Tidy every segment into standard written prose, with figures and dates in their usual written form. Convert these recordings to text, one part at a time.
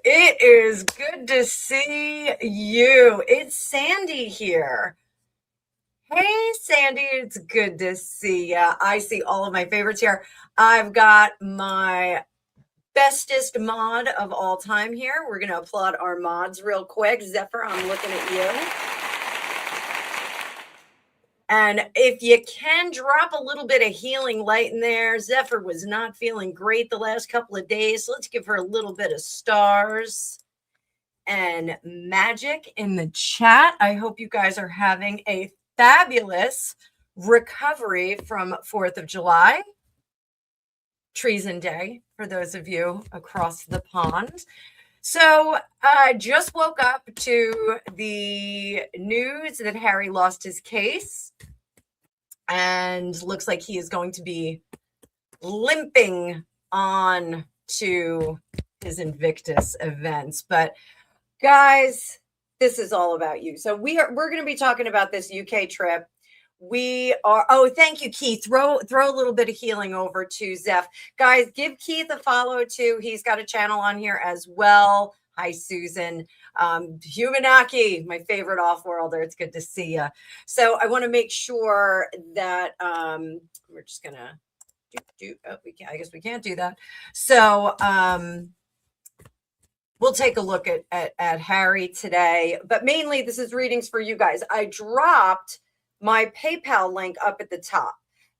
It is good to see you. It's Sandy here. Hey, Sandy, it's good to see ya. I see all of my favorites here. I've got my bestest mod of all time here. We're going to applaud our mods real quick. Zephyr, I'm looking at you. And if you can drop a little bit of healing light in there, Zephyr was not feeling great the last couple of days. So let's give her a little bit of stars and magic in the chat. I hope you guys are having a fabulous recovery from 4th of July, Treason Day, for those of you across the pond. So I just woke up to the news that Harry lost his case and looks like he is going to be limping on to his Invictus events. But guys, this is all about you. So we're going to be talking about this UK trip. We are, oh, thank you, Keith. Throw a little bit of healing over to Zeph. Guys, give Keith a follow too. He's got a channel on here as well. Hi, Susan. Humanaki, my favorite off-worlder. It's good to see you. So I want to make sure that we're just gonna oh, I guess we can't do that. So we'll take a look at Harry today, but mainly this is readings for you guys. I dropped my PayPal link up at the top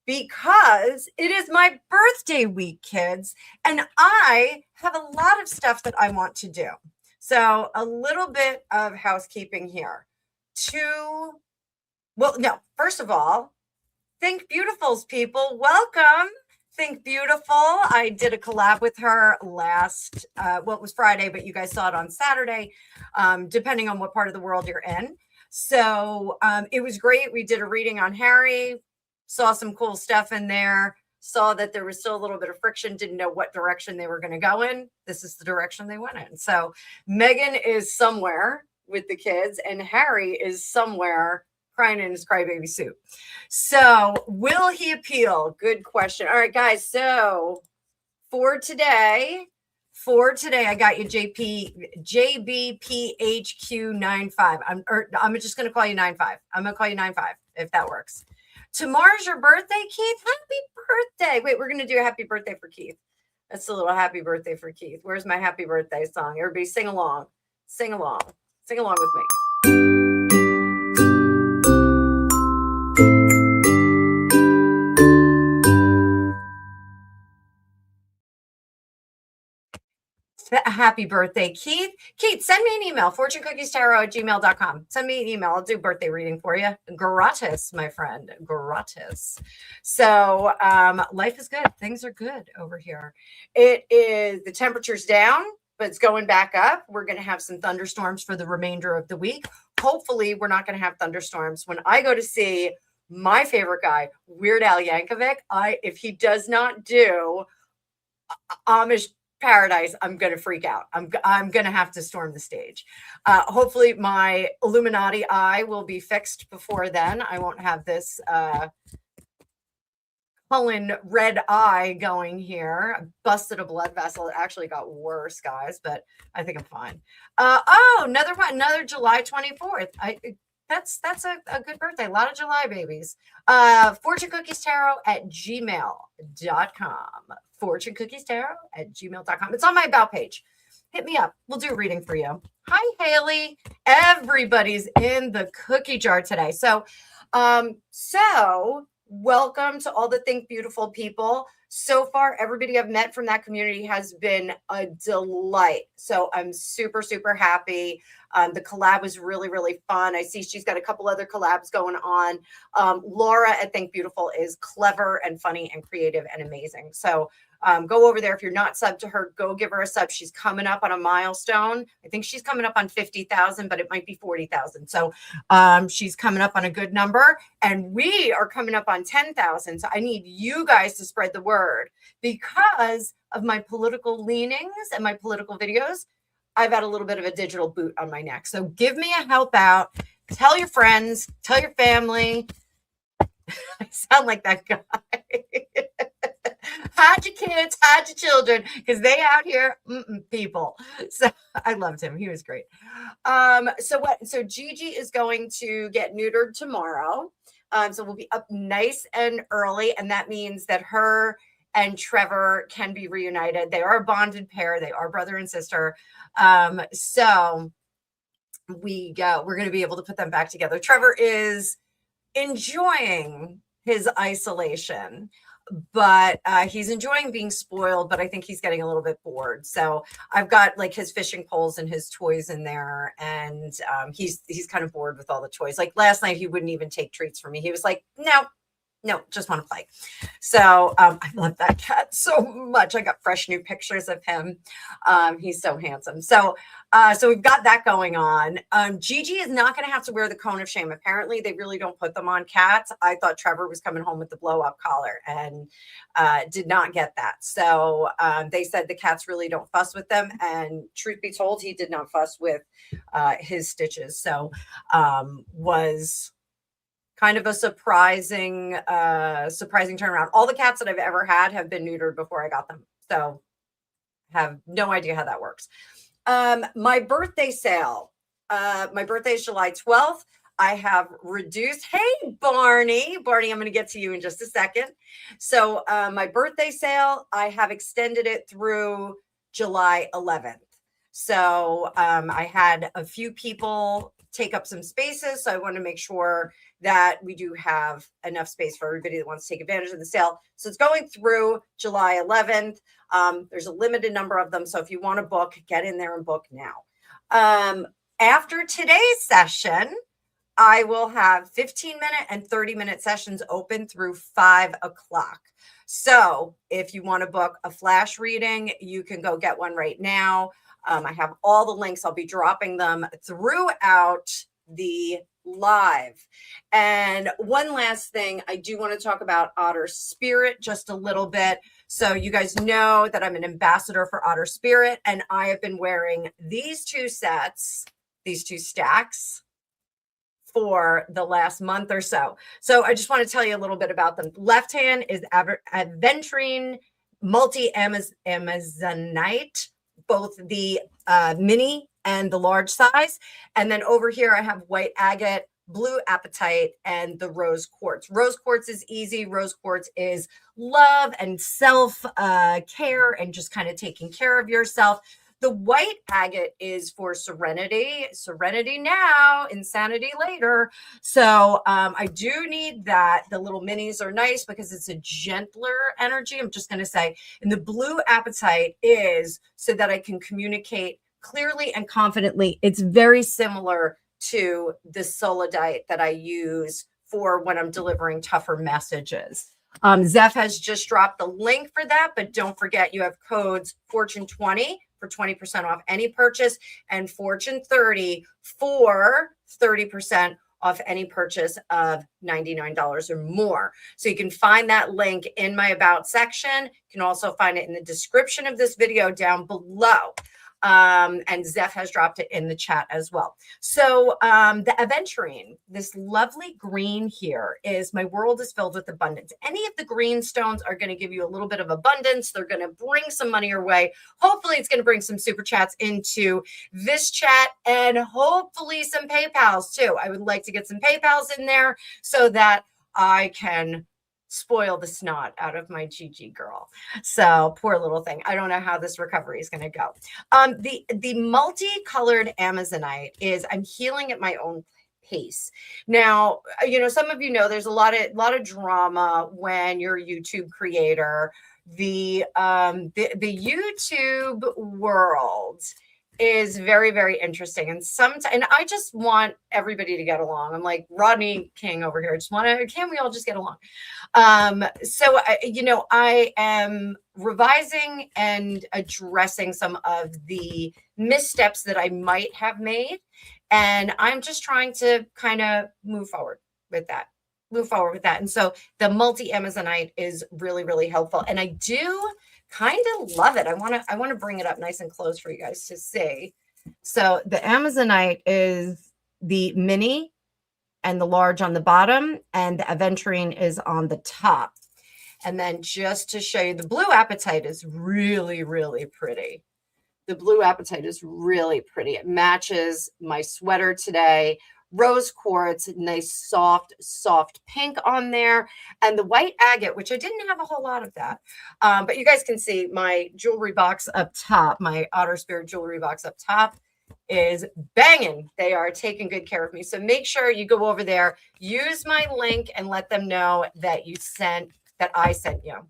because it is my birthday week, kids, and I have a lot of stuff that I want to do. So a little bit of housekeeping here. First of all, Think Beautiful's people, welcome. Think Beautiful. I did a collab with her last, it was Friday, but you guys saw it on Saturday, depending on what part of the world you're in. So it was great. We did a reading on Harry, saw some cool stuff in there, saw that there was still a little bit of friction, didn't know what direction they were going to go in. This is the direction they went in. So Megan is somewhere with the kids and Harry is somewhere crying in his crybaby suit. So will he appeal? Good question. All right, guys. So for today, I got you JBPHQ95. I'm just going to call you 95. I'm going to call you 95 if that works. Tomorrow's your birthday, Keith. Happy birthday. Wait, we're going to do a happy birthday for Keith. That's a little happy birthday for Keith. Where's my happy birthday song? Everybody sing along. Sing along. Sing along with me. Happy birthday, Keith. Keith, send me an email, fortunecookiestarot@gmail.com. Send me an email. I'll do birthday reading for you. Gratis, my friend. Gratis. So life is good. Things are good over here. It is, the temperature's down, but it's going back up. We're going to have some thunderstorms for the remainder of the week. Hopefully, we're not going to have thunderstorms. When I go to see my favorite guy, Weird Al Yankovic, if he does not do Amish Paradise, I'm going to freak out. I'm going to have to storm the stage. Hopefully my Illuminati eye will be fixed before then. I won't have this Cullen red eye going here. I busted a blood vessel. It actually got worse, guys, but I think I'm fine. Another one, another July 24th. That's a good birthday. A lot of July babies. fortunecookiestarot@gmail.com. fortunecookiestarot@gmail.com. It's on my about page. Hit me up. We'll do a reading for you. Hi, Haley. Everybody's in the cookie jar today. So welcome to all the Think Beautiful people. So far, everybody I've met from that community has been a delight. So I'm super, super happy. The collab was really, really fun. I see she's got a couple other collabs going on. Laura at Think Beautiful is clever and funny and creative and amazing. So go over there. If you're not subbed to her, go give her a sub. She's coming up on a milestone. I think she's coming up on 50,000, but it might be 40,000. So she's coming up on a good number and we are coming up on 10,000. So I need you guys to spread the word because of my political leanings and my political videos. I've had a little bit of a digital boot on my neck. So give me a help out. Tell your friends, tell your family. I sound like that guy. Hide your kids, hide your children, because they out here, people. So I loved him. He was great. So Gigi is going to get neutered tomorrow. So we'll be up nice and early. And that means that her and Trevor can be reunited. They are a bonded pair. They are brother and sister. So we're going to be able to put them back together. Trevor is enjoying his isolation, but he's enjoying being spoiled, but I think he's getting a little bit bored. So I've got like his fishing poles and his toys in there, and he's kind of bored with all the toys. Like last night, he wouldn't even take treats from me. He was like, no, just want to play. So I love that cat so much. I got fresh new pictures of him. He's so handsome. So we've got that going on. Gigi is not going to have to wear the cone of shame. Apparently, they really don't put them on cats. I thought Trevor was coming home with the blow-up collar and did not get that. So they said the cats really don't fuss with them. And truth be told, he did not fuss with his stitches. So was kind of a surprising turnaround. All the cats that I've ever had have been neutered before I got them. So have no idea how that works. My birthday sale. My birthday is July 12th. I have reduced. Hey, Barney. Barney, I'm going to get to you in just a second. So my birthday sale, I have extended it through July 11th. So I had a few people take up some spaces. So I want to make sure that we do have enough space for everybody that wants to take advantage of the sale. So it's going through July 11th. There's a limited number of them. So if you want to book, get in there and book now. After today's session, I will have 15-minute and 30-minute sessions open through 5 o'clock. So if you want to book a flash reading, you can go get one right now. I have all the links. I'll be dropping them throughout the live. And one last thing, I do want to talk about Otter Spirit just a little bit. So you guys know that I'm an ambassador for Otter Spirit, and I have been wearing these two sets, these two stacks, for the last month or so. So I just want to tell you a little bit about them. Left hand is Aventurine Multi-Amazonite, both the mini and the large size. And then over here, I have white agate, blue apatite, and the rose quartz. Rose quartz is easy. Rose quartz is love and self care and just kind of taking care of yourself. The white agate is for serenity now, insanity later. So I do need that. The little minis are nice because it's a gentler energy. I'm just going to say, and the blue apatite is so that I can communicate clearly and confidently. It's very similar to the solidite that I use for when I'm delivering tougher messages. Zeph has just dropped the link for that, but don't forget you have codes Fortune20 for 20% off any purchase and Fortune30 for 30% off any purchase of $99 or more. So you can find that link in my About section. You can also find it in the description of this video down below. And Zeph has dropped it in the chat as well. So the aventurine, this lovely green here, is my world is filled with abundance. Any of the green stones are going to give you a little bit of abundance. They're going to bring some money your way. Hopefully it's going to bring some super chats into this chat and hopefully some PayPals too. I would like to get some PayPals in there so that I can spoil the snot out of my Gigi girl. So poor little thing. I don't know how this recovery is going to go. The multicolored Amazonite is I'm healing at my own pace. Now, you know, some of you know there's a lot of drama when you're a YouTube creator. The YouTube world is very, very interesting. And and I just want everybody to get along. I'm like Rodney King over here. Can we all just get along? So I am revising and addressing some of the missteps that I might have made. And I'm just trying to kind of move forward with that. And so the multi-Amazonite is really, really helpful. And I do kind of love it. I want to bring it up nice and close for you guys to see. So the Amazonite is the mini and the large on the bottom, and the aventurine is on the top. And then just to show you, the blue apatite is really, really pretty. The blue apatite is really pretty. It matches my sweater today. Rose quartz, nice soft pink on there, and the white agate, which I didn't have a whole lot of that, but you guys can see my jewelry box up top, my Otter Spirit jewelry box up top is banging. They are taking good care of me. So make sure you go over there, use my link, and let them know that I sent you.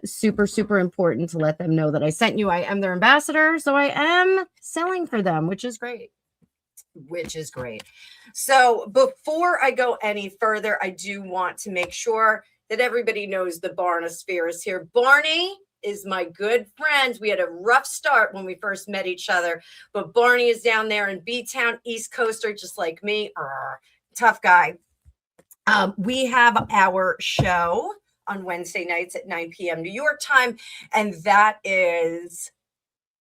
Super, super important to let them know that I sent you. I am their ambassador, so I am selling for them, which is great. So before I go any further, I do want to make sure that everybody knows the Barna Sphere is here. Barney is my good friend. We had a rough start when we first met each other, but Barney is down there in B-Town, East Coaster, just like me. Tough guy. We have our show on Wednesday nights at 9 p.m. New York time, and that is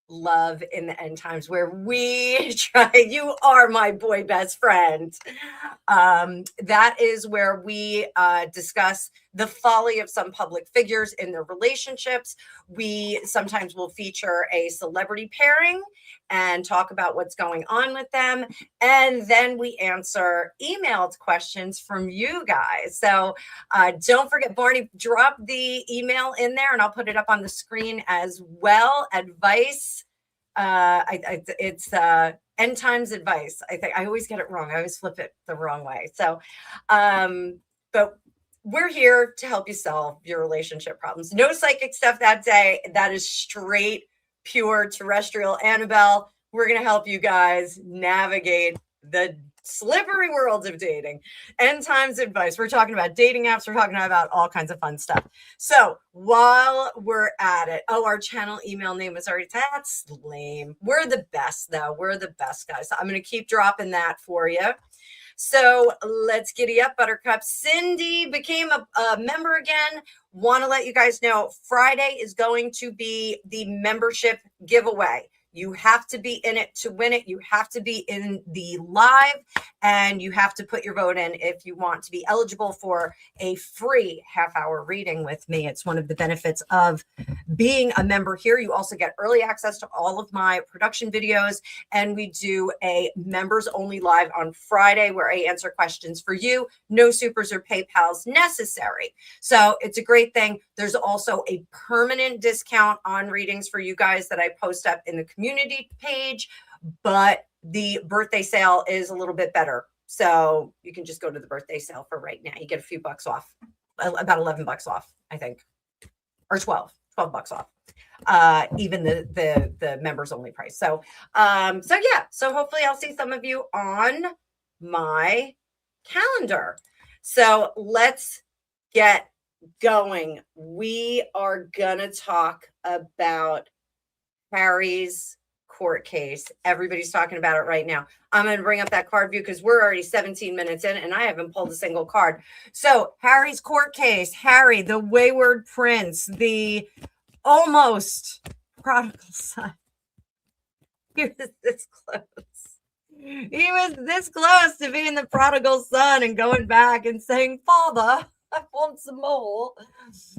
love in the end times, where we try, you are my boy best friend. That is where we discuss the folly of some public figures in their relationships. We sometimes will feature a celebrity pairing and talk about what's going on with them. And then we answer emailed questions from you guys. So don't forget, Barney, drop the email in there and I'll put it up on the screen as well. Advice. It's end times advice. I think I always get it wrong. I always flip it the wrong way. So, but we're here to help you solve your relationship problems. No psychic stuff that day. That is straight, pure terrestrial. Annabelle, we're going to help you guys navigate the slippery world of dating. End times advice. We're talking about dating apps. We're talking about all kinds of fun stuff. So while we're at it, our channel email name was already, that's lame. We're the best though. We're the best, guys. So I'm going to keep dropping that for you. So let's giddy up, Buttercup. Cindy became a member again. Want to let you guys know Friday is going to be the membership giveaway. You have to be in it to win it. You have to be in the live and you have to put your vote in if you want to be eligible for a free half-hour reading with me. It's one of the benefits of being a member here. You also get early access to all of my production videos, and we do a members only live on Friday where I answer questions for you. No supers or PayPals necessary. So it's a great thing. There's also a permanent discount on readings for you guys that I post up in the community page, but the birthday sale is a little bit better. So you can just go to the birthday sale for right now. You get a few bucks off, about 11 bucks off, I think, or 12 bucks off, even the members only price. So yeah, so hopefully I'll see some of you on my calendar. So let's get going. We are gonna talk about Harry's court case. Everybody's talking about it right now. I'm going to bring up that card view because we're already 17 minutes in and I haven't pulled a single card. So Harry's court case, Harry, the wayward prince, the almost prodigal son. He was this close. He was this close to being the prodigal son and going back and saying, Father, I want some more.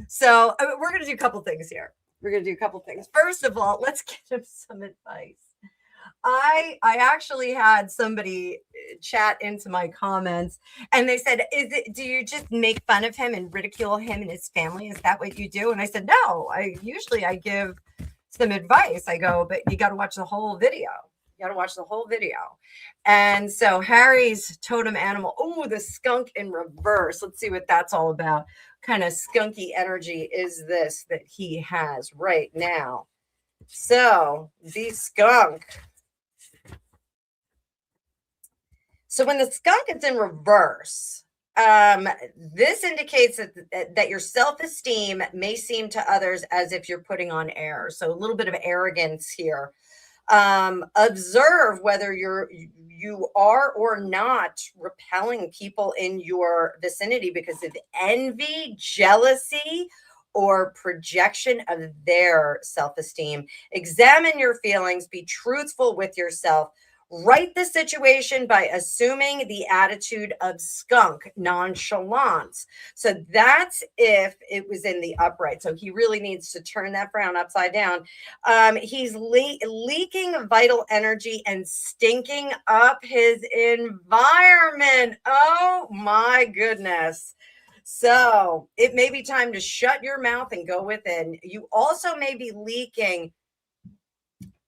So we're going to do a couple things here. We're going to do a couple things. First of all, let's get him some advice. I actually had somebody chat into my comments and they said, do you just make fun of him and ridicule him and his family? Is that what you do? And I said, no, I give some advice. I go, but you got to watch the whole video. You got to watch the whole video. And so Harry's totem animal, oh, the skunk in reverse. Let's see what that's all about. Kind of skunky energy is this that he has right now? So the skunk. So when the skunk is in reverse, this indicates that your self-esteem may seem to others as if you're putting on airs. So a little bit of arrogance here. Observe whether you are or not repelling people in your vicinity because of envy, jealousy, or projection of their self-esteem. Examine your feelings, be truthful with yourself. Write the situation by assuming the attitude of skunk, nonchalance. So that's if it was in the upright. So he really needs to turn that frown upside down. He's leaking vital energy and stinking up his environment. Oh my goodness. So it may be time to shut your mouth and go within. You also may be leaking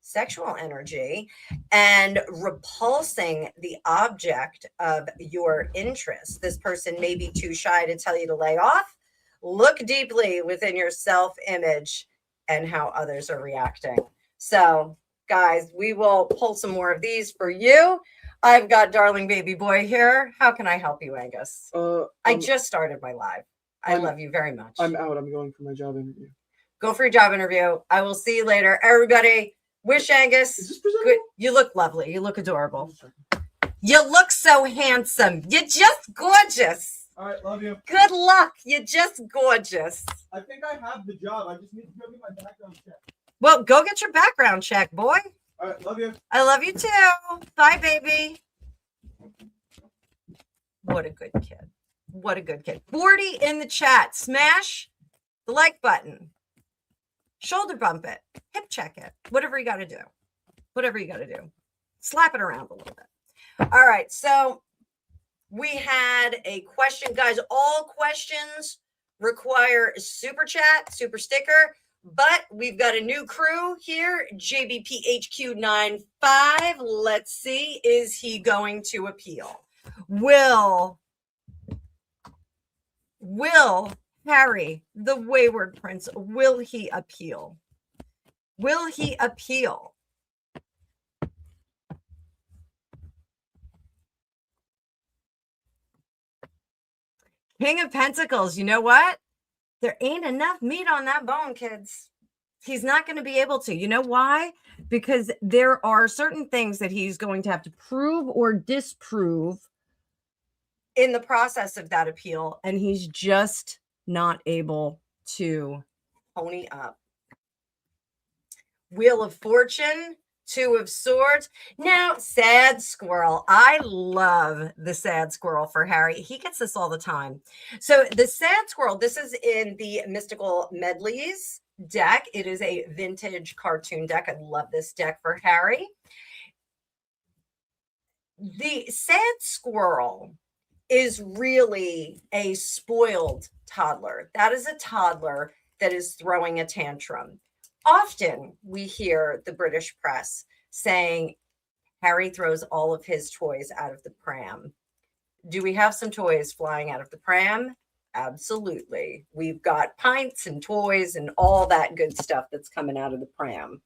sexual energy and repulsing the object of your interest. This person may be too shy to tell you to lay off. Look deeply within your self-image and how others are reacting. So, guys, we will pull some more of these for you. I've got darling baby boy here. How can I help you, Angus? I just started my live. I love you very much. I'm out. I'm going for my job interview. Go for your job interview. I will see you later. Everybody, wish Angus good. You look lovely. You look adorable. You look so handsome. You're just gorgeous. All right, love you. Good luck. You're just gorgeous. I think I have the job. I just need to go get my background check. Well, go get your background check, boy. All right, love you. I love you too. Bye, baby. What a good kid. What a good kid. 40 in the chat. Smash the like button. Shoulder bump it. Hip check it. Whatever you got to do. Whatever you got to do. Slap it around a little bit. All right. So we had a question. Guys, all questions require a super chat, super sticker. But we've got a new crew here, JBPHQ95. Let's see, is he going to appeal? Will Harry, the wayward prince, will he appeal? Will he appeal? King of Pentacles, you know what? There ain't enough meat on that bone, kids. He's not going to be able to. You know why? Because there are certain things that he's going to have to prove or disprove in the process of that appeal, and he's just not able to pony up. Wheel of Fortune, Two of Swords. Now, sad squirrel. I love the sad squirrel for Harry. He gets this all the time. So the sad squirrel, this is in the Mystical Medleys deck. It is a vintage cartoon deck. I love this deck for Harry. The sad squirrel is really a spoiled toddler. That is a toddler that is throwing a tantrum. Often we hear the British press saying Harry throws all of his toys out of the pram. Do we have some toys flying out of the pram? Absolutely. We've got pints and toys and all that good stuff that's coming out of the pram.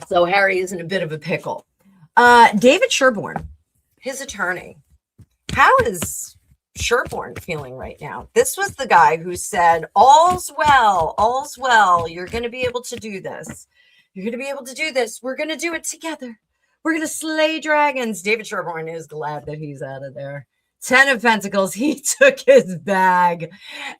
So Harry is in a bit of a pickle. David Sherborne, his attorney. How is Sherborne feeling right now? This was the guy who said, all's well, you're going to be able to do this. You're going to be able to do this. We're going to do it together. We're going to slay dragons. David Sherborne is glad that he's out of there. 10 of Pentacles, he took his bag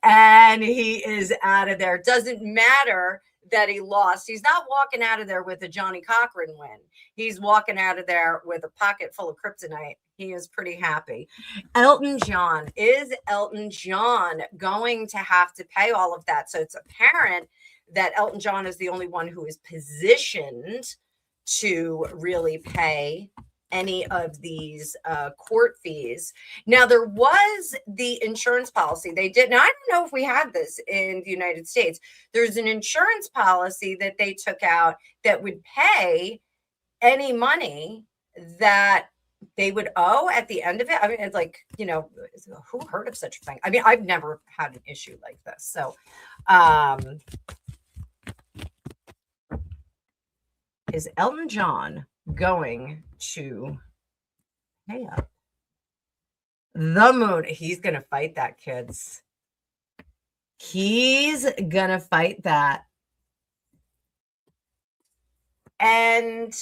and he is out of there. Doesn't matter that he lost. He's not walking out of there with a Johnny Cochran win. He's walking out of there with a pocket full of kryptonite. He is pretty happy. Elton John. Is Elton John going to have to pay all of that? So it's apparent that Elton John is the only one who is positioned to really pay any of these court fees. Now, there was the insurance policy. They did. Now, I don't know if we have this in the United States. There's an insurance policy that they took out that would pay any money that they would owe at the end of it. I mean, it's like, you know, who heard of such a thing? I mean, I've never had an issue like this. So, is Elton John going to pay up? The moon. He's going to fight that, kids. He's going to fight that. And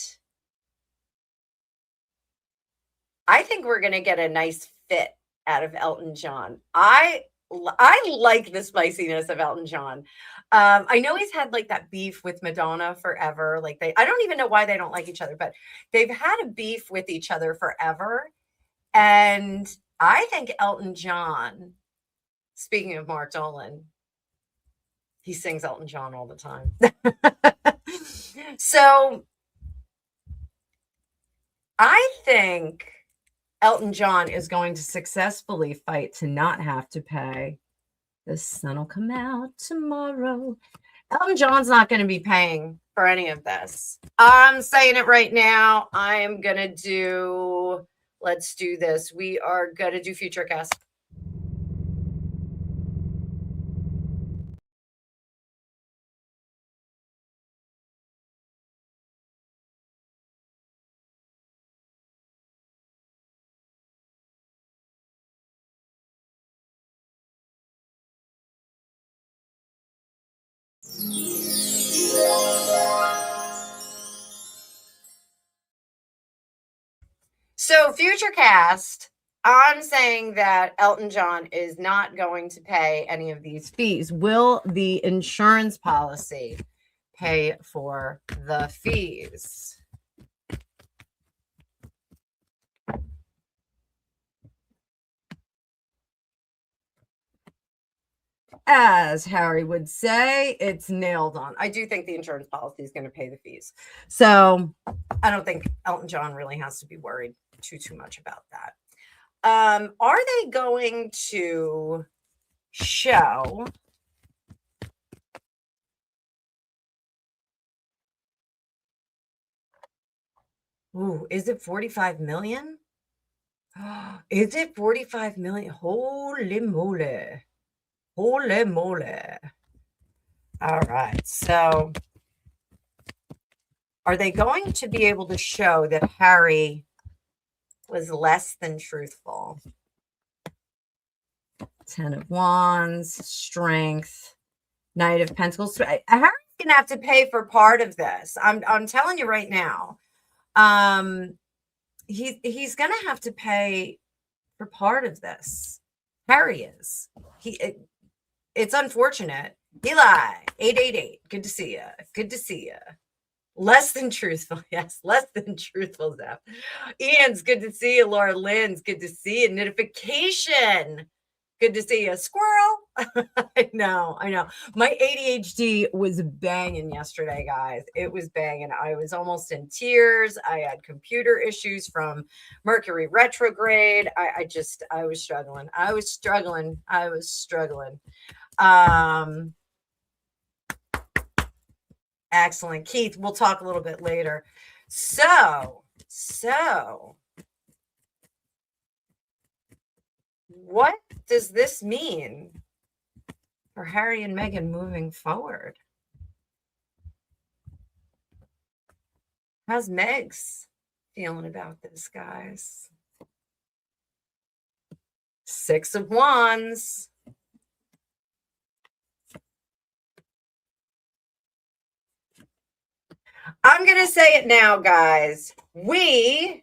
I think we're going to get a nice fit out of Elton John. I like the spiciness of Elton John. I know he's had like that beef with Madonna forever. Like I don't even know why they don't like each other, but they've had a beef with each other forever. And I think Elton John, speaking of Mark Dolan, he sings Elton John all the time. So I think Elton John is going to successfully fight to not have to pay. The sun will come out tomorrow. Elton John's not going to be paying for any of this. I'm saying it right now. I am going to do, let's do this. We are going to do Futurecast. So Futurecast I'm saying that Elton John is not going to pay any of these fees. Will the insurance policy pay for the fees? As Harry would say, it's nailed on. I do think the insurance policy is going to pay the fees. So I don't think Elton John really has to be worried too much about that. Are they going to show ooh, is it 45 million? Is it 45 million? Holy moly. Holy moly. All right. So are they going to be able to show that Harry was less than truthful? 10 of Wands, Strength, Knight of Pentacles. Harry's gonna have to pay for part of this. I'm telling you right now. He's gonna have to pay for part of this. Harry is. It's unfortunate. Eli, 888. Good to see you. Good to see you. Less than truthful. Yes, less than truthful, Zeph. Ian's good to see you. Laura Lynn's good to see you. Notification. Good to see you. Squirrel. I know. My ADHD was banging yesterday, guys. It was banging. I was almost in tears. I had computer issues from Mercury retrograde. I was struggling. Excellent. Keith, we'll talk a little bit later. So what does this mean for Harry and Meghan moving forward? How's Megs feeling about this, guys? 6 of Wands. I'm going to say it now, guys. We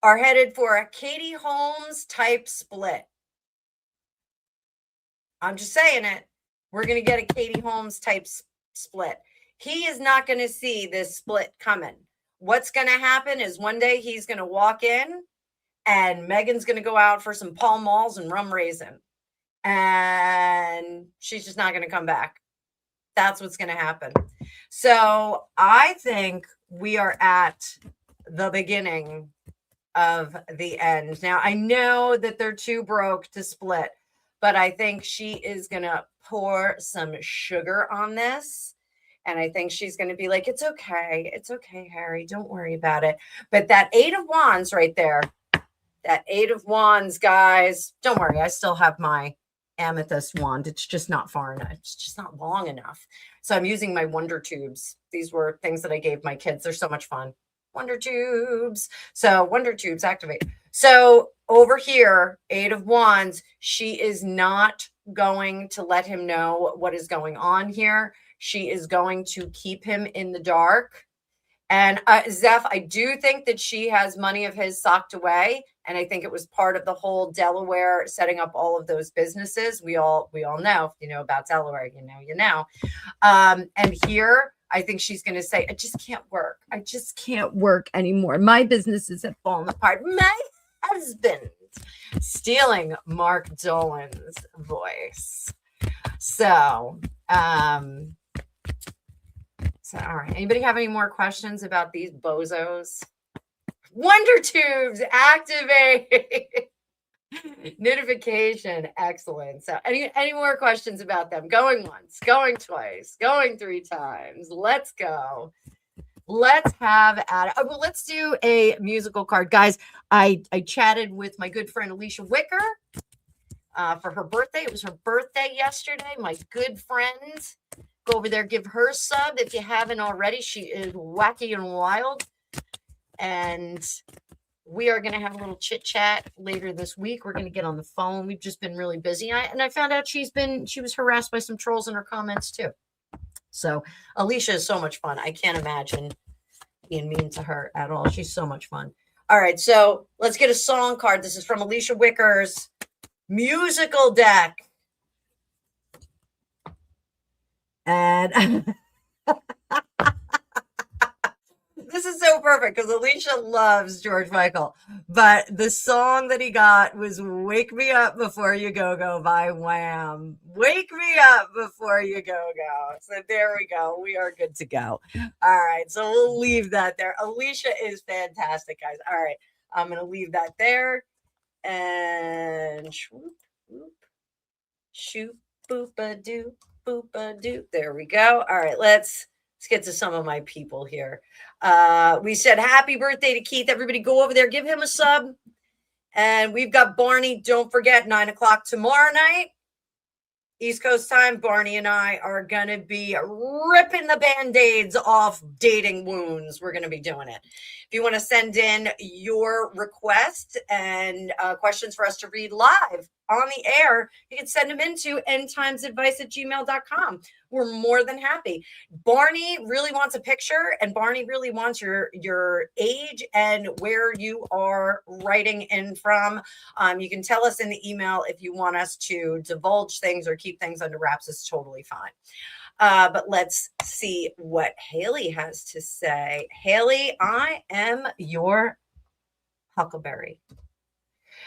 are headed for a Katie Holmes type split. I'm just saying it. We're going to get a Katie Holmes type split. He is not going to see this split coming. What's going to happen is one day he's going to walk in and Meghan's going to go out for some Pall Malls and rum raisin. And she's just not going to come back. That's what's going to happen. So I think we are at the beginning of the end. Now, I know that they're too broke to split, but I think she is going to pour some sugar on this. And I think she's going to be like, it's okay. It's okay, Harry. Don't worry about it. But that 8 of Wands right there, that 8 of Wands, guys, don't worry. I still have my amethyst wand. It's just not far enough. It's just not long enough. So I'm using my wonder tubes. These were things that I gave my kids. They're so much fun. Wonder tubes. So wonder tubes activate. So over here, 8 of Wands, she is not going to let him know what is going on here. She is going to keep him in the dark. And Zeph, I do think that she has money of his socked away. And I think it was part of the whole Delaware setting up all of those businesses. We all know, if you know about Delaware, you know. And here, I think she's going to say, I just can't work. I just can't work anymore. My businesses have fallen apart. My husband stealing Mark Dolan's voice. So, all right. Anybody have any more questions about these bozos? Wonder tubes activate. Notification. Excellent. So any more questions about them? Going once, going twice, going 3 times. Let's go. Let's have at it. Oh, well, let's do a musical card. Guys, I chatted with my good friend Alicia Wicker for her birthday. It was her birthday yesterday. My good friend. Go over there, give her a sub if you haven't already. She is wacky and wild. And we are going to have a little chit chat later this week. We're going to get on the phone. We've just been really busy. And I found out she was harassed by some trolls in her comments too. So Alicia is so much fun. I can't imagine being mean to her at all. She's so much fun. All right, so let's get a song card. This is from Alicia Wicker's musical deck. And this is so perfect because Alicia loves George Michael. But the song that he got was Wake Me Up Before You Go Go by Wham. Wake me up before you go go. So there we go. We are good to go. All right. So we'll leave that there. Alicia is fantastic, guys. All right. I'm going to leave that there. And shoop, boop, shoop, boop-a-doo, boop-a-doo. There we go. All right. Let's get to some of my people here. We said happy birthday to Keith. Everybody go over there, give him a sub. And we've got Barney. Don't forget, 9 o'clock tomorrow night, East Coast time. Barney and I are going to be ripping the Band-Aids off dating wounds. We're going to be doing it. If you want to send in your request and questions for us to read live on the air, you can send them into endtimesadvice@gmail.com. We're more than happy. Barney really wants a picture, and Barney really wants your age and where you are writing in from. You can tell us in the email if you want us to divulge things or keep things under wraps. It's totally fine. But let's see what Haley has to say. Haley, I am your huckleberry.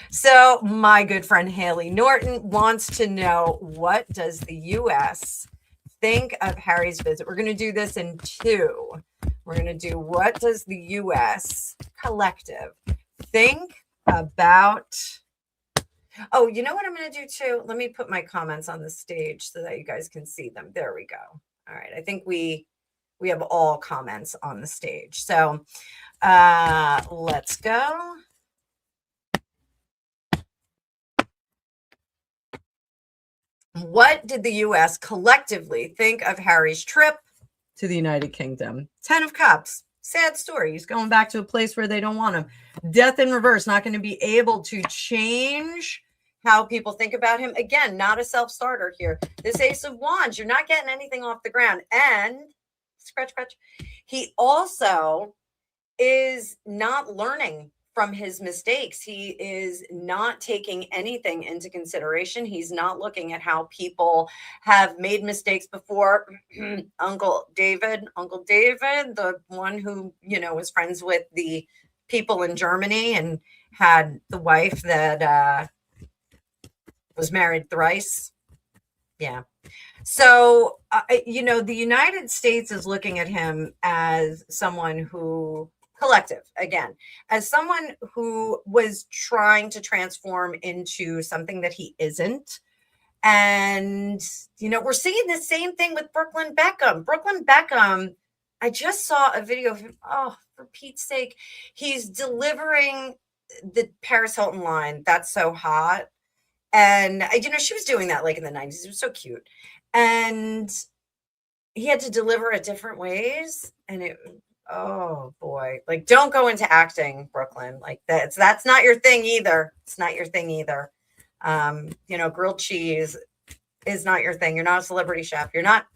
So my good friend Haley Norton wants to know, what does the U.S. think of Harry's visit? We're going to do this in two. We're going to do, what does the U.S. collective think about... Oh, you know what I'm going to do too? Let me put my comments on the stage so that you guys can see them. There we go. All right. I think we have all comments on the stage. So let's go. What did the U.S. collectively think of Harry's trip to the United Kingdom? 10 of Cups. Sad story. He's going back to a place where they don't want him. Death in reverse. Not going to be able to change how people think about him. Again, not a self-starter here. This Ace of Wands, you're not getting anything off the ground. And scratch, scratch. He also is not learning from his mistakes. He is not taking anything into consideration. He's not looking at how people have made mistakes before. Uncle David, the one who, was friends with the people in Germany and had the wife that was married thrice. Yeah. So, the United States is looking at him as someone who, collective, again, as someone who was trying to transform into something that he isn't. And, we're seeing the same thing with Brooklyn Beckham. Brooklyn Beckham, I just saw a video of him. Oh, for Pete's sake, he's delivering the Paris Hilton line. That's so hot. And, she was doing that like in the 90s. It was so cute. And he had to deliver it different ways. And oh boy, like, don't go into acting, Brooklyn. Like, that's not your thing either. It's not your thing either. Grilled cheese is not your thing. You're not a celebrity chef. You're not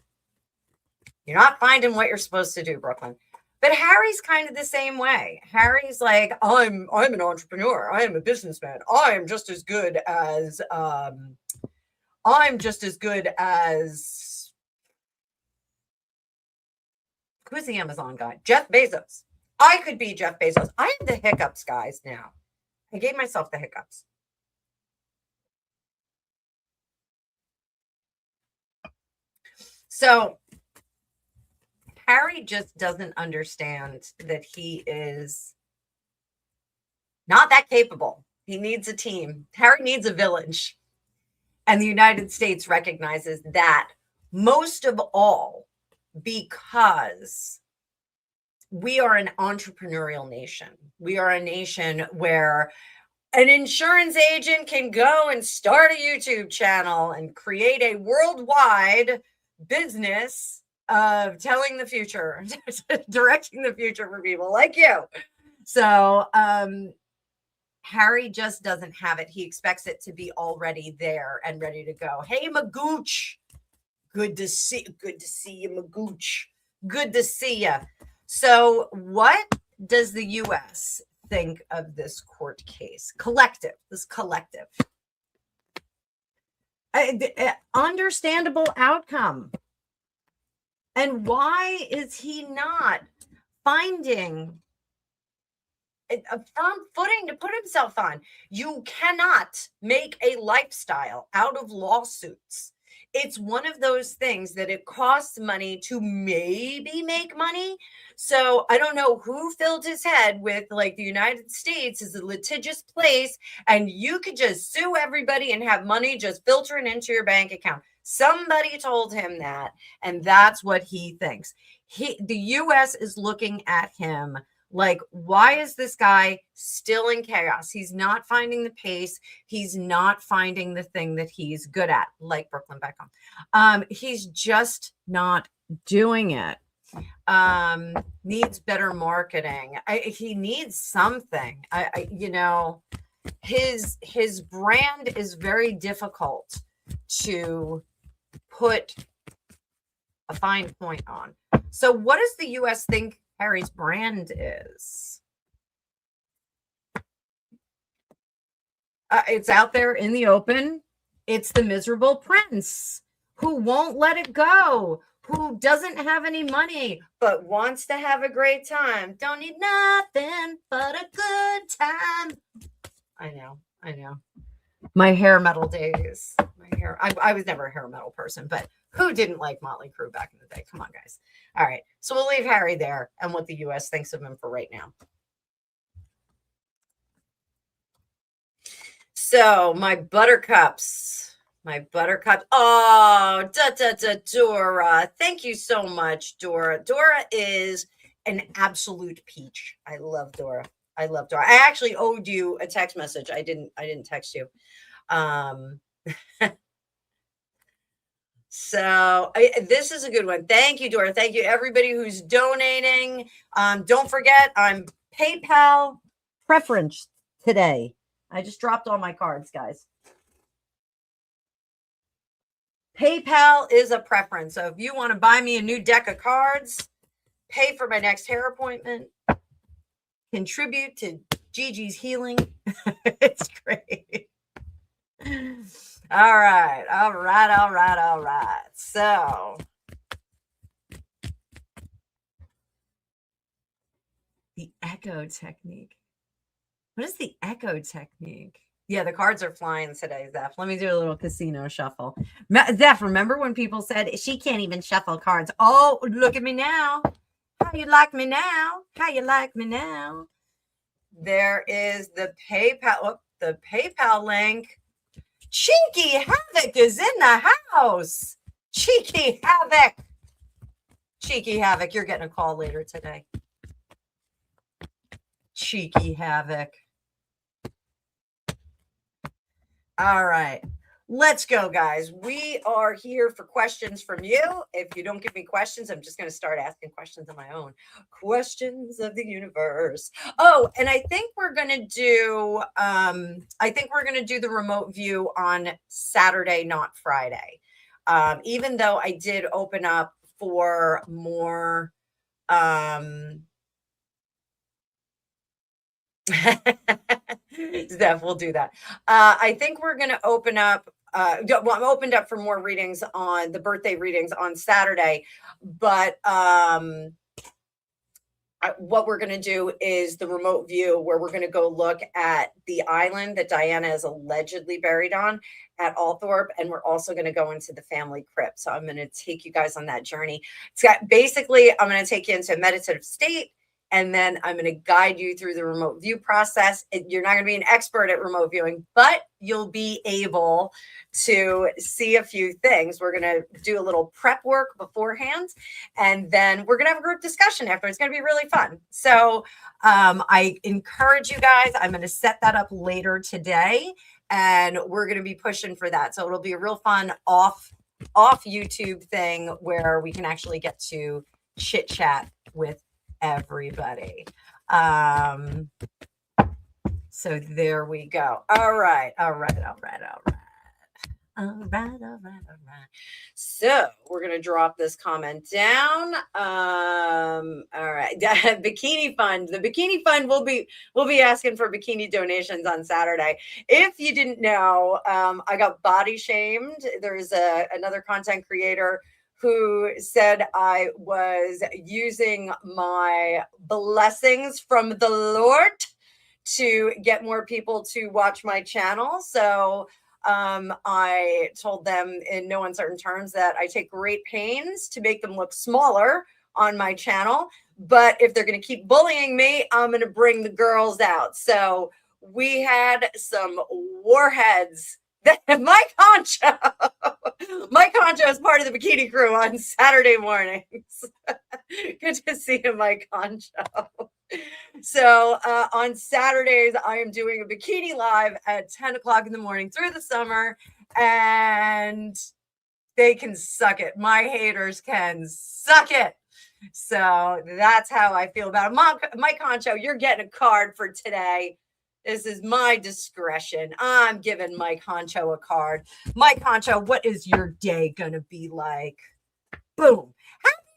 finding what you're supposed to do, Brooklyn. But Harry's kind of the same way. Harry's like, I'm an entrepreneur. I am a businessman. I'm just as good as who's the Amazon guy? Jeff Bezos. I could be Jeff Bezos. I have the hiccups, guys, now. I gave myself the hiccups. So Harry just doesn't understand that he is not that capable. He needs a team. Harry needs a village. And the United States recognizes that most of all because we are an entrepreneurial nation. We are a nation where an insurance agent can go and start a YouTube channel and create a worldwide business of telling the future, directing the future for people like you. So Harry just doesn't have it. He expects it to be already there and ready to go. Hey, Magooch. Good to see you, Magooch. Good to see you. So what does the U.S. think of this court case? This collective. Understandable outcome. And why is he not finding a firm footing to put himself on? You cannot make a lifestyle out of lawsuits. It's one of those things that it costs money to maybe make money. So I don't know who filled his head with like the United States is a litigious place and you could just sue everybody and have money just filtering into your bank account. Somebody told him that, and that's what he thinks. The US is looking at him like, why is this guy still in chaos? He's not finding the pace. He's not finding the thing that he's good at, like Brooklyn Beckham. He's just not doing it. Needs better marketing. He needs something. His brand is very difficult to put a fine point on. So what does the US think Harry's brand is? It's out there in the open. It's the miserable prince who won't let it go, who doesn't have any money, but wants to have a great time. Don't need nothing but a good time. I know. My hair metal days. I was never a hair metal person, but who didn't like Motley Crue back in the day? Come on, guys. All right. So we'll leave Harry there and what the US thinks of him for right now. So my buttercups. Oh, Dora. Thank you so much, Dora. Dora is an absolute peach. I love Dora. I actually owed you a text message. I didn't text you. So this is a good one. Thank you, Dora. Thank you, everybody who's donating. Don't forget, I'm PayPal preference today. I just dropped all my cards, guys. PayPal is a preference. So if you want to buy me a new deck of cards, pay for my next hair appointment, contribute to Gigi's healing. It's great. All right. So the echo technique. What is the echo technique? Yeah, the cards are flying today, Zeph. Let me do a little casino shuffle. Zeph, remember when people said she can't even shuffle cards? Oh, look at me now. How you like me now? There is the PayPal link. Cheeky Havoc is in the house. Cheeky Havoc, you're getting a call later today. Cheeky Havoc. All right. Let's go, guys. We are here for questions from you. If you don't give me questions, I'm just going to start asking questions on my own. Questions of the universe. Oh, and I think we're going to do the remote view on Saturday, not Friday. Even though I did open up for more Steph, we'll do that. I think we're going to open up. I'm opened up for more readings on the birthday readings on Saturday, but what we're going to do is the remote view where we're going to go look at the island that Diana is allegedly buried on at Althorpe, and we're also going to go into the family crypt. So I'm going to take you guys on that journey. Basically, I'm going to take you into a meditative state. And then I'm going to guide you through the remote view process. You're not going to be an expert at remote viewing, but you'll be able to see a few things. We're going to do a little prep work beforehand, and then we're going to have a group discussion after. It's going to be really fun. So I encourage you guys. I'm going to set that up later today, and we're going to be pushing for that. So it'll be a real fun off YouTube thing where we can actually get to chit chat with everybody. So there we go. All right. All right. So we're gonna drop this comment down. All right. Bikini Fund. The Bikini Fund will be asking for bikini donations on Saturday. If you didn't know, I got body shamed. There's another content creator who said I was using my blessings from the Lord to get more people to watch my channel. So I told them in no uncertain terms that I take great pains to make them look smaller on my channel. But if they're going to keep bullying me, I'm going to bring the girls out. So we had some warheads. Mike Concho is part of the bikini crew on Saturday mornings. Good to see you, Mike Concho. So on Saturdays, I am doing a bikini live at 10 o'clock in the morning through the summer, and they can suck it. My haters can suck it. So that's how I feel about it. Mike Concho, you're getting a card for today. This is my discretion. I'm giving Mike Concho a card. Mike Concho, what is your day going to be like? Boom.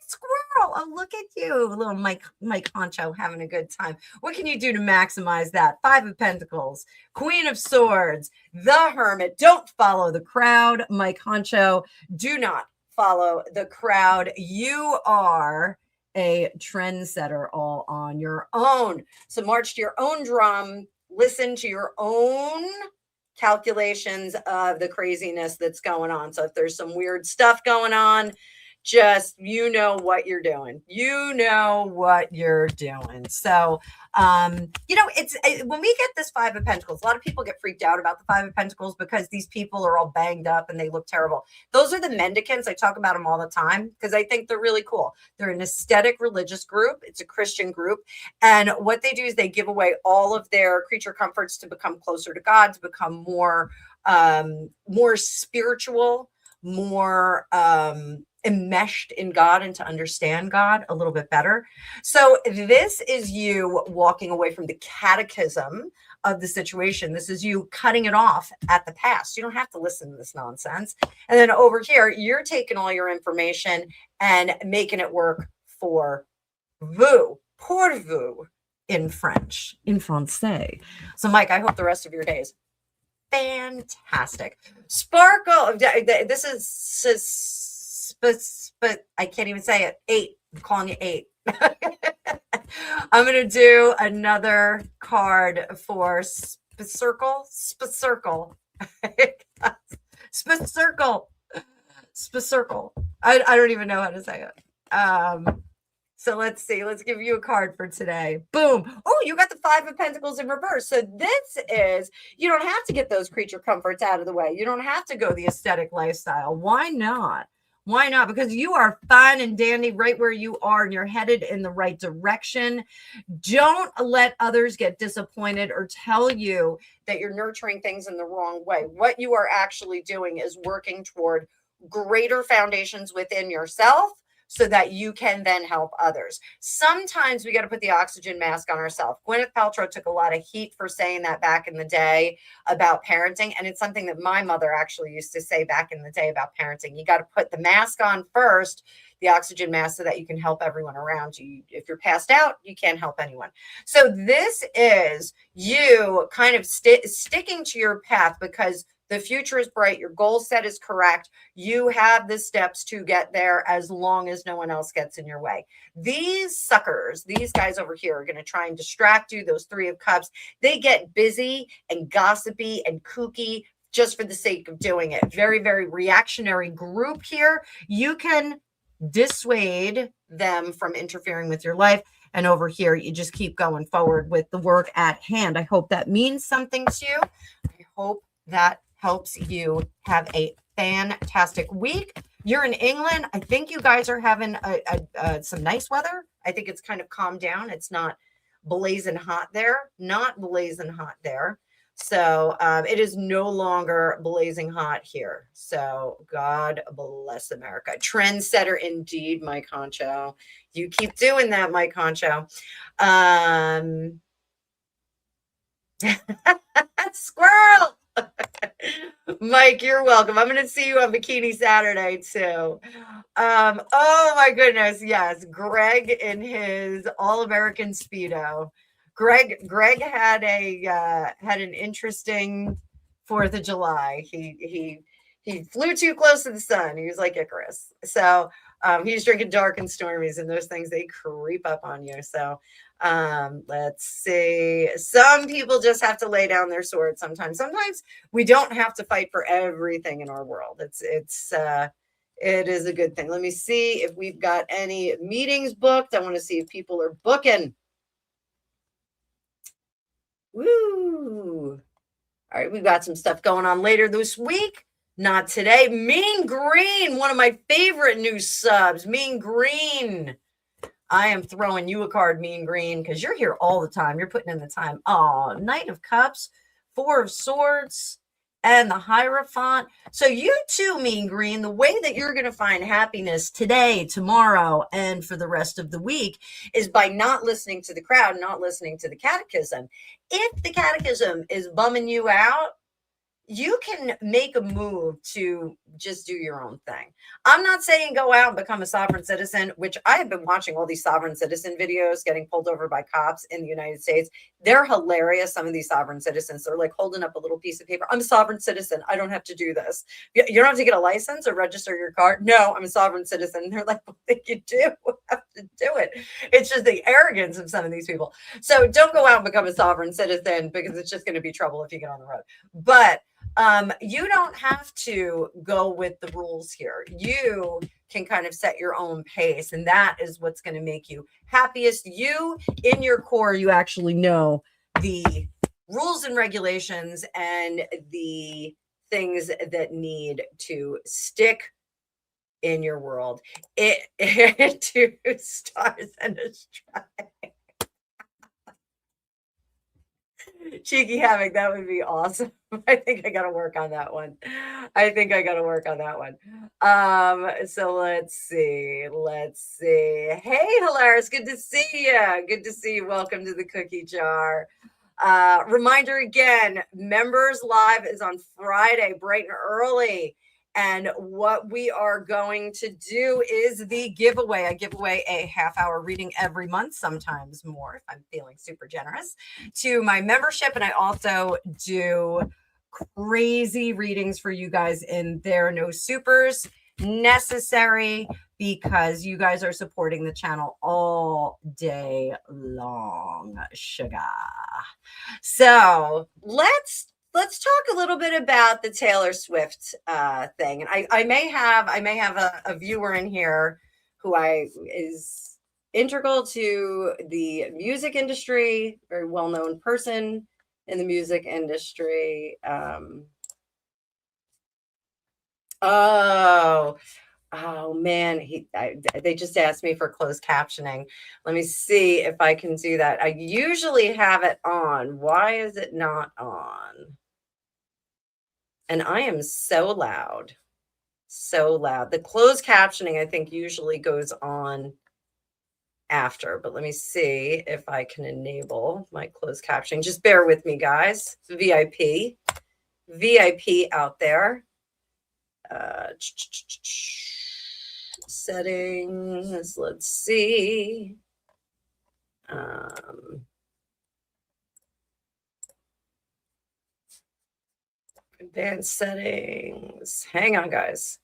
Squirrel. Oh, look at you, little Mike Concho having a good time. What can you do to maximize that? Five of Pentacles, Queen of Swords, the Hermit. Don't follow the crowd, Mike Concho. Do not follow the crowd. You are a trendsetter all on your own. So march to your own drum. Listen to your own calculations of the craziness that's going on. So if there's some weird stuff going on, just what you're doing. So it's when we get this Five of Pentacles, a lot of people get freaked out about the Five of Pentacles because these people are all banged up and they look terrible. Those are the mendicants. I talk about them all the time because I think they're really cool. They're an aesthetic religious group. It's a Christian group, and what they do is they give away all of their creature comforts to become closer to God, to become more spiritual, more enmeshed in God, and to understand God a little bit better. So this is you walking away from the catechism of the situation. This is you cutting it off at the past. You don't have to listen to this nonsense. And then over here, you're taking all your information and making it work for vous, pour vous in French, in français. So Mike, I hope the rest of your days fantastic. Sparkle. This is but I can't even say it. 8. I'm calling it 8. I'm going to do another card for Spacircle. I don't even know how to say it. So let's see. Let's give you a card for today. Boom. Oh, you got the Five of Pentacles in reverse. So this is, you don't have to get those creature comforts out of the way. You don't have to go the aesthetic lifestyle. Why not? Why not? Because you are fine and dandy right where you are, and you're headed in the right direction. Don't let others get disappointed or tell you that you're nurturing things in the wrong way. What you are actually doing is working toward greater foundations within yourself, so that you can then help others. Sometimes we got to put the oxygen mask on ourselves. Gwyneth Paltrow took a lot of heat for saying that back in the day about parenting. And it's something that my mother actually used to say back in the day about parenting. You got to put the mask on first, the oxygen mask, so that you can help everyone around you. If you're passed out, you can't help anyone. So this is you kind of sticking to your path, because the future is bright. Your goal set is correct. You have the steps to get there as long as no one else gets in your way. These suckers, these guys over here, are going to try and distract you. Those Three of Cups, they get busy and gossipy and kooky just for the sake of doing it. Very, very reactionary group here. You can dissuade them from interfering with your life. And over here, you just keep going forward with the work at hand. I hope that means something to you. I hope that helps you have a fantastic week. You're in England. I think you guys are having some nice weather. I think it's kind of calmed down. It's not blazing hot there. So it is no longer blazing hot here. So God bless America. Trendsetter indeed, Mike Concho. You keep doing that, Mike Concho. Squirrel. Mike, you're welcome. I'm going to see you on Bikini Saturday too. Oh my goodness, yes, Greg in his All-American Speedo. Greg had an interesting 4th of July. He flew too close to the sun. He was like Icarus. So he's drinking dark and stormies, and those things, they creep up on you. So let's see. Some people just have to lay down their sword sometimes. Sometimes we don't have to fight for everything in our world. It is a good thing. Let me see if we've got any meetings booked. I want to see if people are booking. Woo! All right, we've got some stuff going on later this week. Not today. Mean Green, one of my favorite new subs. Mean Green. I am throwing you a card, Mean Green, because you're here all the time. You're putting in the time. Oh, Knight of Cups, 4 of Swords, and the Hierophant. So you too, Mean Green, the way that you're going to find happiness today, tomorrow, and for the rest of the week is by not listening to the crowd, not listening to the catechism. If the catechism is bumming you out, you can make a move to just do your own thing. I'm not saying go out and become a sovereign citizen, which I have been watching all these sovereign citizen videos getting pulled over by cops in the United States. They're hilarious. Some of these sovereign citizens, they're like holding up a little piece of paper. I'm a sovereign citizen. I don't have to do this. You don't have to get a license or register your car. No, I'm a sovereign citizen. And they're like, well, you do have to do it. It's just the arrogance of some of these people. So don't go out and become a sovereign citizen, because it's just going to be trouble if you get on the road. But you don't have to go with the rules here. You can kind of set your own pace, and that is what's going to make you happiest. You, in your core, you actually know the rules and regulations and the things that need to stick in your world. It 2 stars and a strike. Cheeky Havoc, that would be awesome. I think I got to work on that one. So let's see. Hey, Hilarious, good to see you. Welcome to the cookie jar. Reminder again, members live is on Friday, bright and early. And what we are going to do is the giveaway. I give away a half-hour reading every month, sometimes more if I'm feeling super generous, to my membership. And I also do crazy readings for you guys in there. No supers necessary, because you guys are supporting the channel all day long. Sugar. So let's talk a little bit about the Taylor Swift thing. And I may have a viewer in here who is integral to the music industry, very well-known person in the music industry. Oh man, they just asked me for closed captioning. Let me see if I can do that. I usually have it on. Why is it not on? And I am so loud. The closed captioning, I think, usually goes on after, but let me see if I can enable my closed captioning. Just bear with me, guys. VIP out there. Settings, let's see. Advanced settings. Hang on, guys.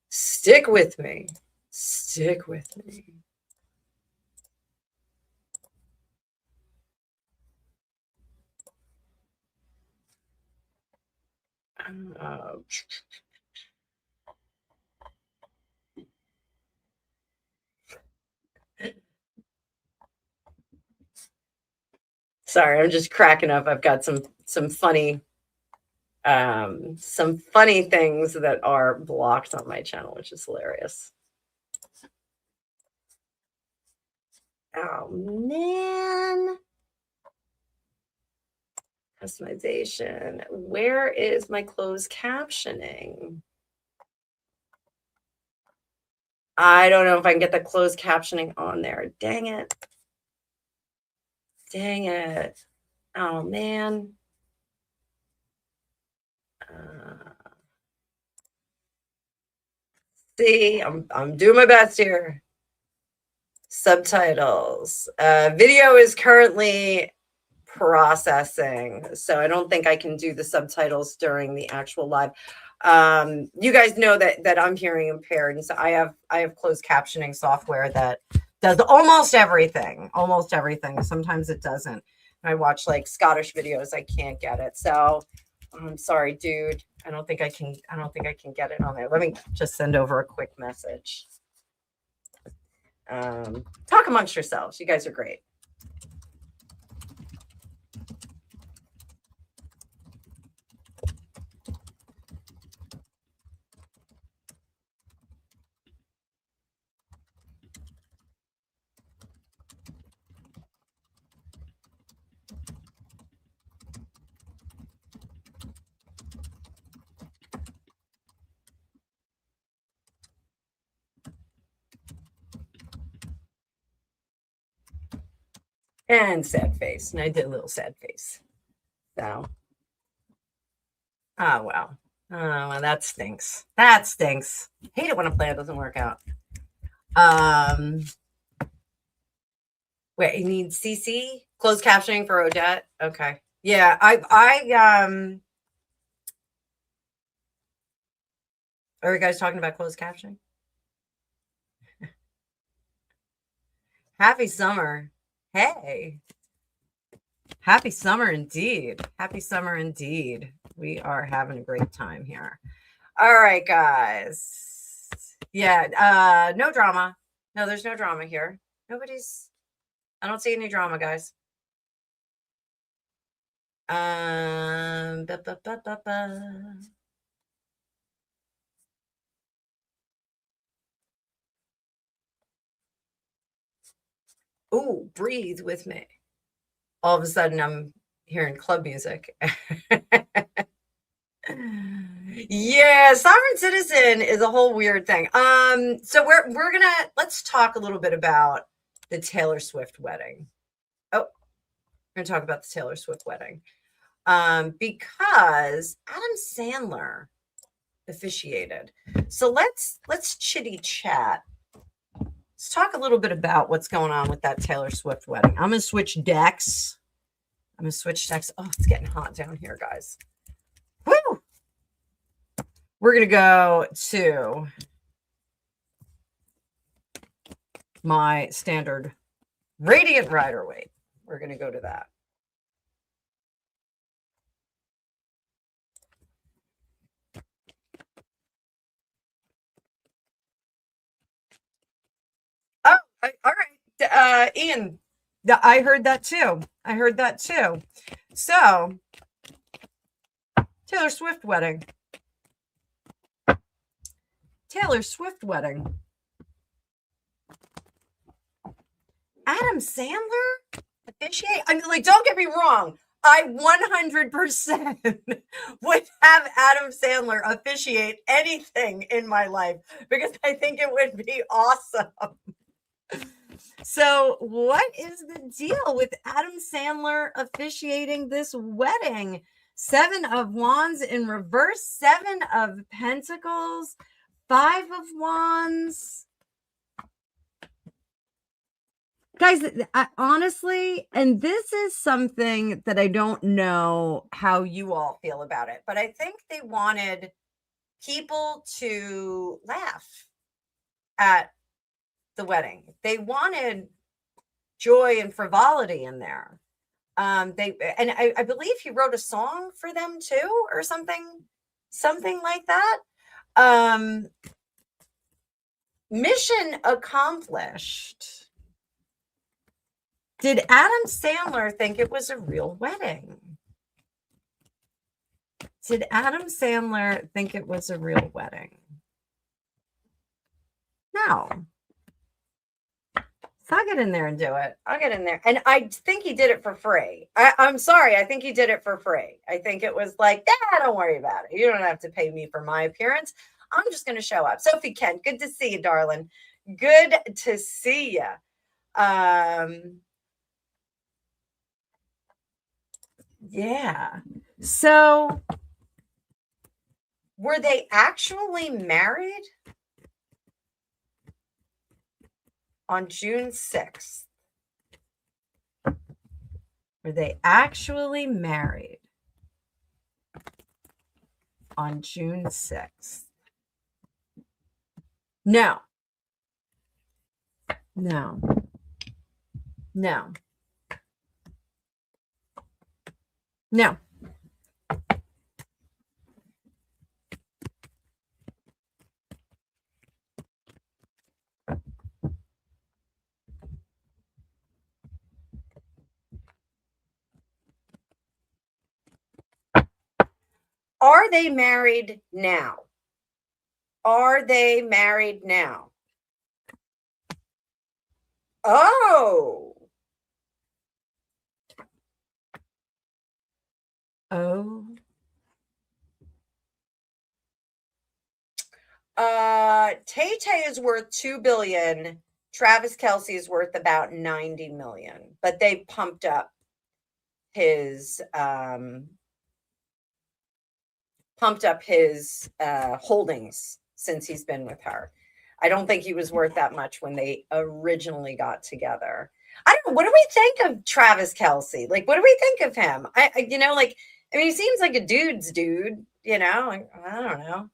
Stick with me. Sorry, I'm just cracking up. I've got some funny things that are blocked on my channel, which is hilarious. Oh man. Customization. Where is my closed captioning? I don't know if I can get the closed captioning on there. Dang it. Oh man. See, I'm doing my best here. Subtitles. Video is currently processing, so I don't think I can do the subtitles during the actual live. You guys know that I'm hearing impaired, and so I have closed captioning software that does almost everything. Sometimes it doesn't. I watch like Scottish videos, I can't get it. So I'm sorry, dude. I don't think I can get it on there. Let me just send over a quick message. Talk amongst yourselves. You guys are great. And sad face. And I did a little sad face. So, oh, well. Oh, well, that stinks. That stinks. Hate it when a plan doesn't work out. Wait, you need CC? Closed captioning for Odette? Okay. Yeah, are you guys talking about closed captioning? Happy summer. Hey. Happy summer indeed. Happy summer indeed. We are having a great time here. All right, guys. Yeah, no drama. No, there's no drama here. I don't see any drama, guys. Ba, ba, ba, ba, ba. Ooh, breathe with me. All of a sudden, I'm hearing club music. Yeah, sovereign citizen is a whole weird thing. So let's talk a little bit about the Taylor Swift wedding. Oh, we're gonna talk about the Taylor Swift wedding. Because Adam Sandler officiated. So let's chitty chat. Let's talk a little bit about what's going on with that Taylor Swift wedding. I'm gonna switch decks. Oh, it's getting hot down here, guys. Woo! We're gonna go to my standard Radiant Rider Weight. We're gonna go to that. Oh, all right. Ian, I heard that too. So, Taylor Swift wedding. Adam Sandler officiate? I mean, like, don't get me wrong. I 100% would have Adam Sandler officiate anything in my life because I think it would be awesome. So, what is the deal with Adam Sandler officiating this wedding? 7 of Wands in reverse, 7 of Pentacles, 5 of Wands. Guys, honestly, and this is something that I don't know how you all feel about it, but I think they wanted people to laugh at the wedding. They wanted joy and frivolity in there. I believe he wrote a song for them too, or something like that. Mission accomplished. Did Adam Sandler think it was a real wedding? Did Adam Sandler think it was a real wedding? No. So I'll get in there and do it. I'll get in there. And I think he did it for free. I'm sorry. I think he did it for free. I think it was like, don't worry about it. You don't have to pay me for my appearance. I'm just going to show up. Sophie Kent, good to see you, darling. Good to see you. Yeah. So Were they actually married on June 6th? Were they actually married on June 6th? No. No. No. No. Are they married now? Are they married now? Oh. Oh. Tay Tay is worth $2 billion. Travis Kelce is worth about 90 million, but they pumped up his holdings since he's been with her. I don't think he was worth that much when they originally got together. I don't know. What do we think of Travis Kelce? Like, what do we think of him? I mean, he seems like a dude's dude, I don't know.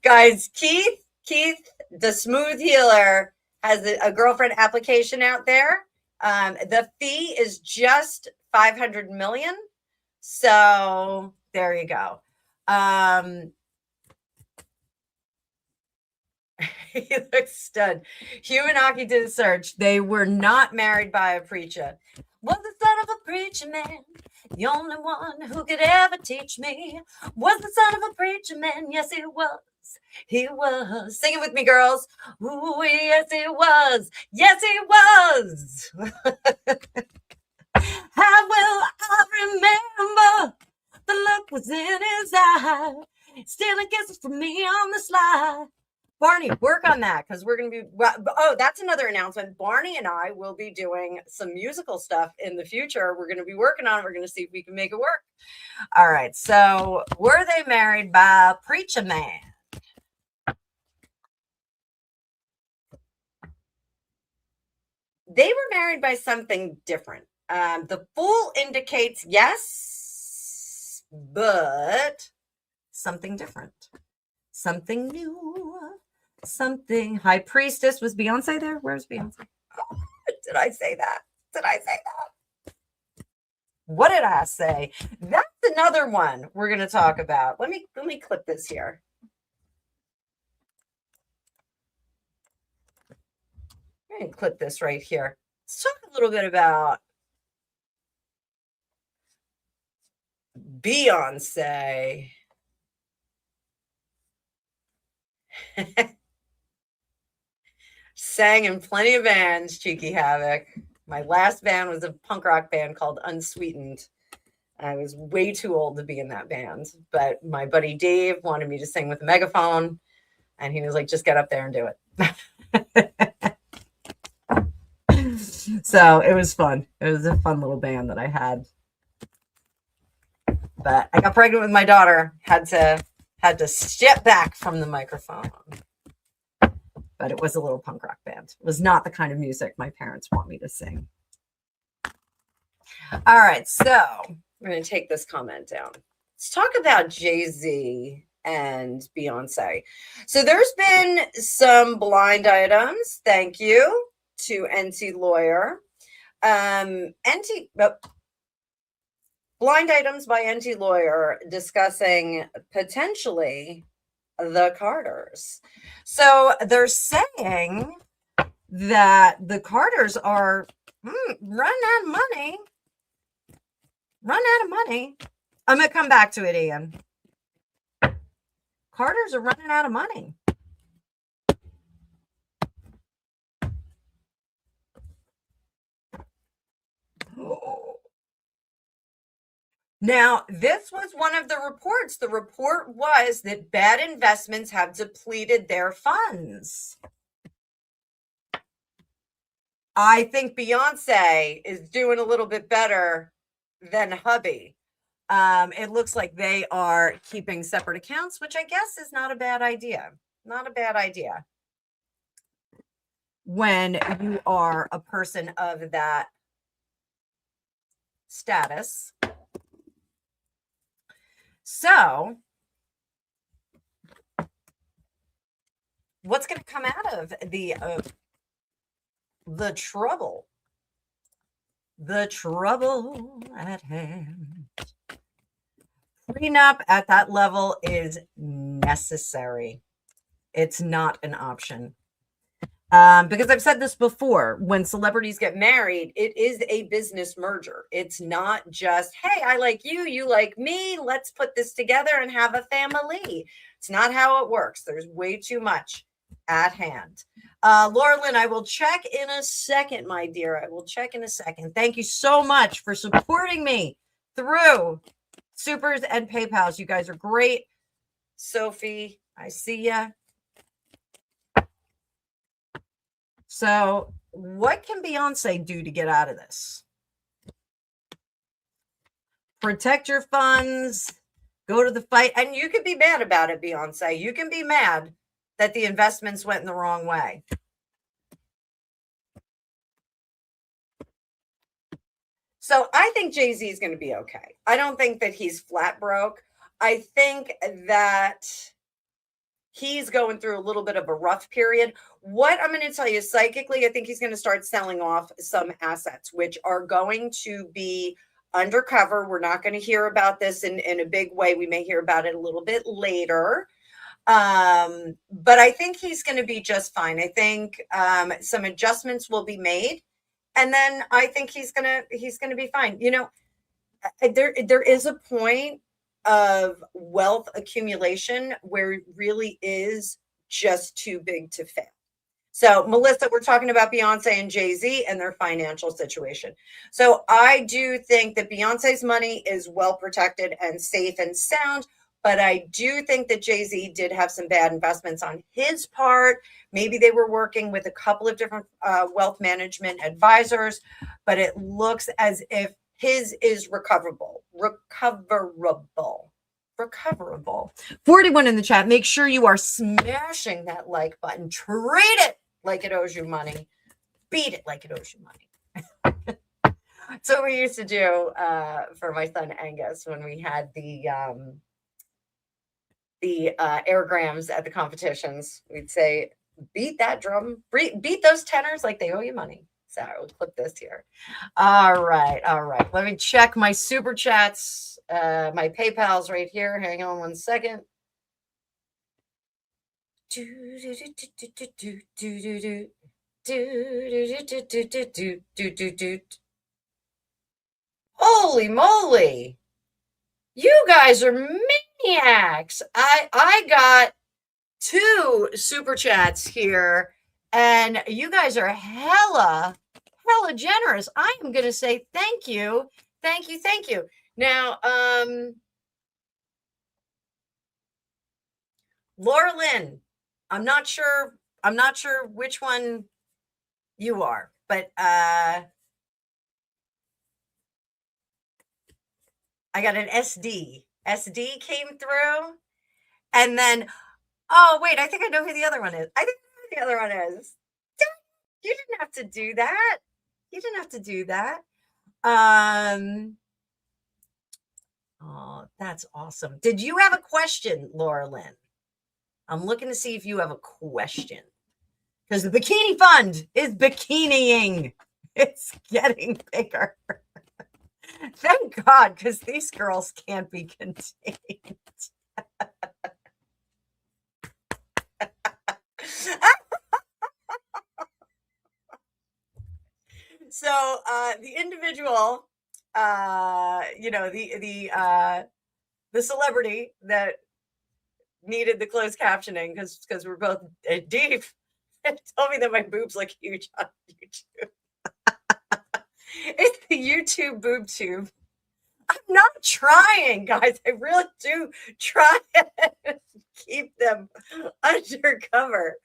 Guys, Keith, the smooth healer, has a girlfriend application out there. The fee is just 500 million. So there you go. He looks stunned. Humanaki did a search. They were not married by a preacher. Was the son of a preacher man, the only one who could ever teach me? Was the son of a preacher man? Yes, he was. He was. Sing it with me, girls. Ooh, yes, he was. Yes, he was. How will I remember? The look was in his eye, stealing kisses from me on the slide. Barney, work on that, because we're going to be, that's another announcement. Barney and I will be doing some musical stuff in the future. We're going to be working on it. We're going to see if we can make it work. All right. So, were they married by a preacher man? They were married by something different. The fool indicates yes, but something different. Something new. Something. High Priestess. Was Beyonce there? Where's Beyonce? Did I say that? What did I say? That's another one we're going to talk about. Let me clip this here. I'm going to clip this right here. Let's talk a little bit about Beyonce. Sang in plenty of bands, Cheeky Havoc. My last band was a punk rock band called Unsweetened. I was way too old to be in that band, but my buddy Dave wanted me to sing with a megaphone, and he was like, just get up there and do it. So it was fun. It was a fun little band that I had. But I got pregnant with my daughter, had to step back from the microphone. But it was a little punk rock band. It was not the kind of music my parents want me to sing. All right, so we're going to take this comment down. Let's talk about Jay-Z and Beyonce. So there's been some blind items. Thank you to NT Lawyer. Blind items by NT Lawyer discussing potentially the Carters. So they're saying that the Carters are running out of money. I'm going to come back to it, Ian. Carters are running out of money. Now, this was one of the reports. The report was that bad investments have depleted their funds. I think Beyonce is doing a little bit better than hubby. It looks like they are keeping separate accounts, which I guess is not a bad idea. Not a bad idea when you are a person of that status. So, what's going to come out of the trouble? The trouble at hand. Prenup at that level is necessary. It's not an option. Because I've said this before, when celebrities get married, it is a business merger. It's not just, hey, I like you, you like me, let's put this together and have a family. It's not how it works. There's way too much at hand. Laura Lynn, I will check in a second, my dear. I will check in a second. Thank you so much for supporting me through Supers and PayPals. You guys are great. Sophie, I see ya. So, what can Beyonce do to get out of this? Protect your funds, go to the fight. And you can be mad about it, Beyonce. You can be mad that the investments went in the wrong way. So I think Jay-Z is going to be okay. I don't think that he's flat broke. I think that he's going through a little bit of a rough period. What I'm going to tell you psychically, I think he's going to start selling off some assets, which are going to be undercover. We're not going to hear about this in a big way. We may hear about it a little bit later. But I think he's going to be just fine. I think some adjustments will be made. And then I think he's gonna be fine. You know, there is a point of wealth accumulation where it really is just too big to fail. So, Melissa, we're talking about Beyonce and Jay-Z and their financial situation. So I do think that Beyonce's money is well protected and safe and sound. But I do think that Jay-Z did have some bad investments on his part. Maybe they were working with a couple of different wealth management advisors, but it looks as if his is recoverable. 41 in the chat. Make sure you are smashing that like button. Treat it like it owes you money. Beat it like it owes you money. So we used to do for my son Angus when we had the airgrams at the competitions. We'd say, beat that drum, beat those tenors like they owe you money. So we'll clip this here. All right. Let me check my super chats, my PayPal's right here. Hang on one second. Holy moly. You guys are maniacs. I got 2 super chats here, and you guys are hella generous. I am going to say thank you. Now, Laura Lynn, I'm not sure which one you are, but I got an SD. SD came through. And then, oh, wait, I think I know who the other one is. You didn't have to do that. Oh, that's awesome. Did you have a question, Laura Lynn? I'm looking to see if you have a question. Because the bikini fund is bikiniing. It's getting bigger. Thank God, because these girls can't be contained. So the individual, the celebrity that needed the closed captioning because we're both deep, told me that my boobs look huge on YouTube. It's the YouTube boob tube. I'm not trying, guys. I really do try and keep them undercover.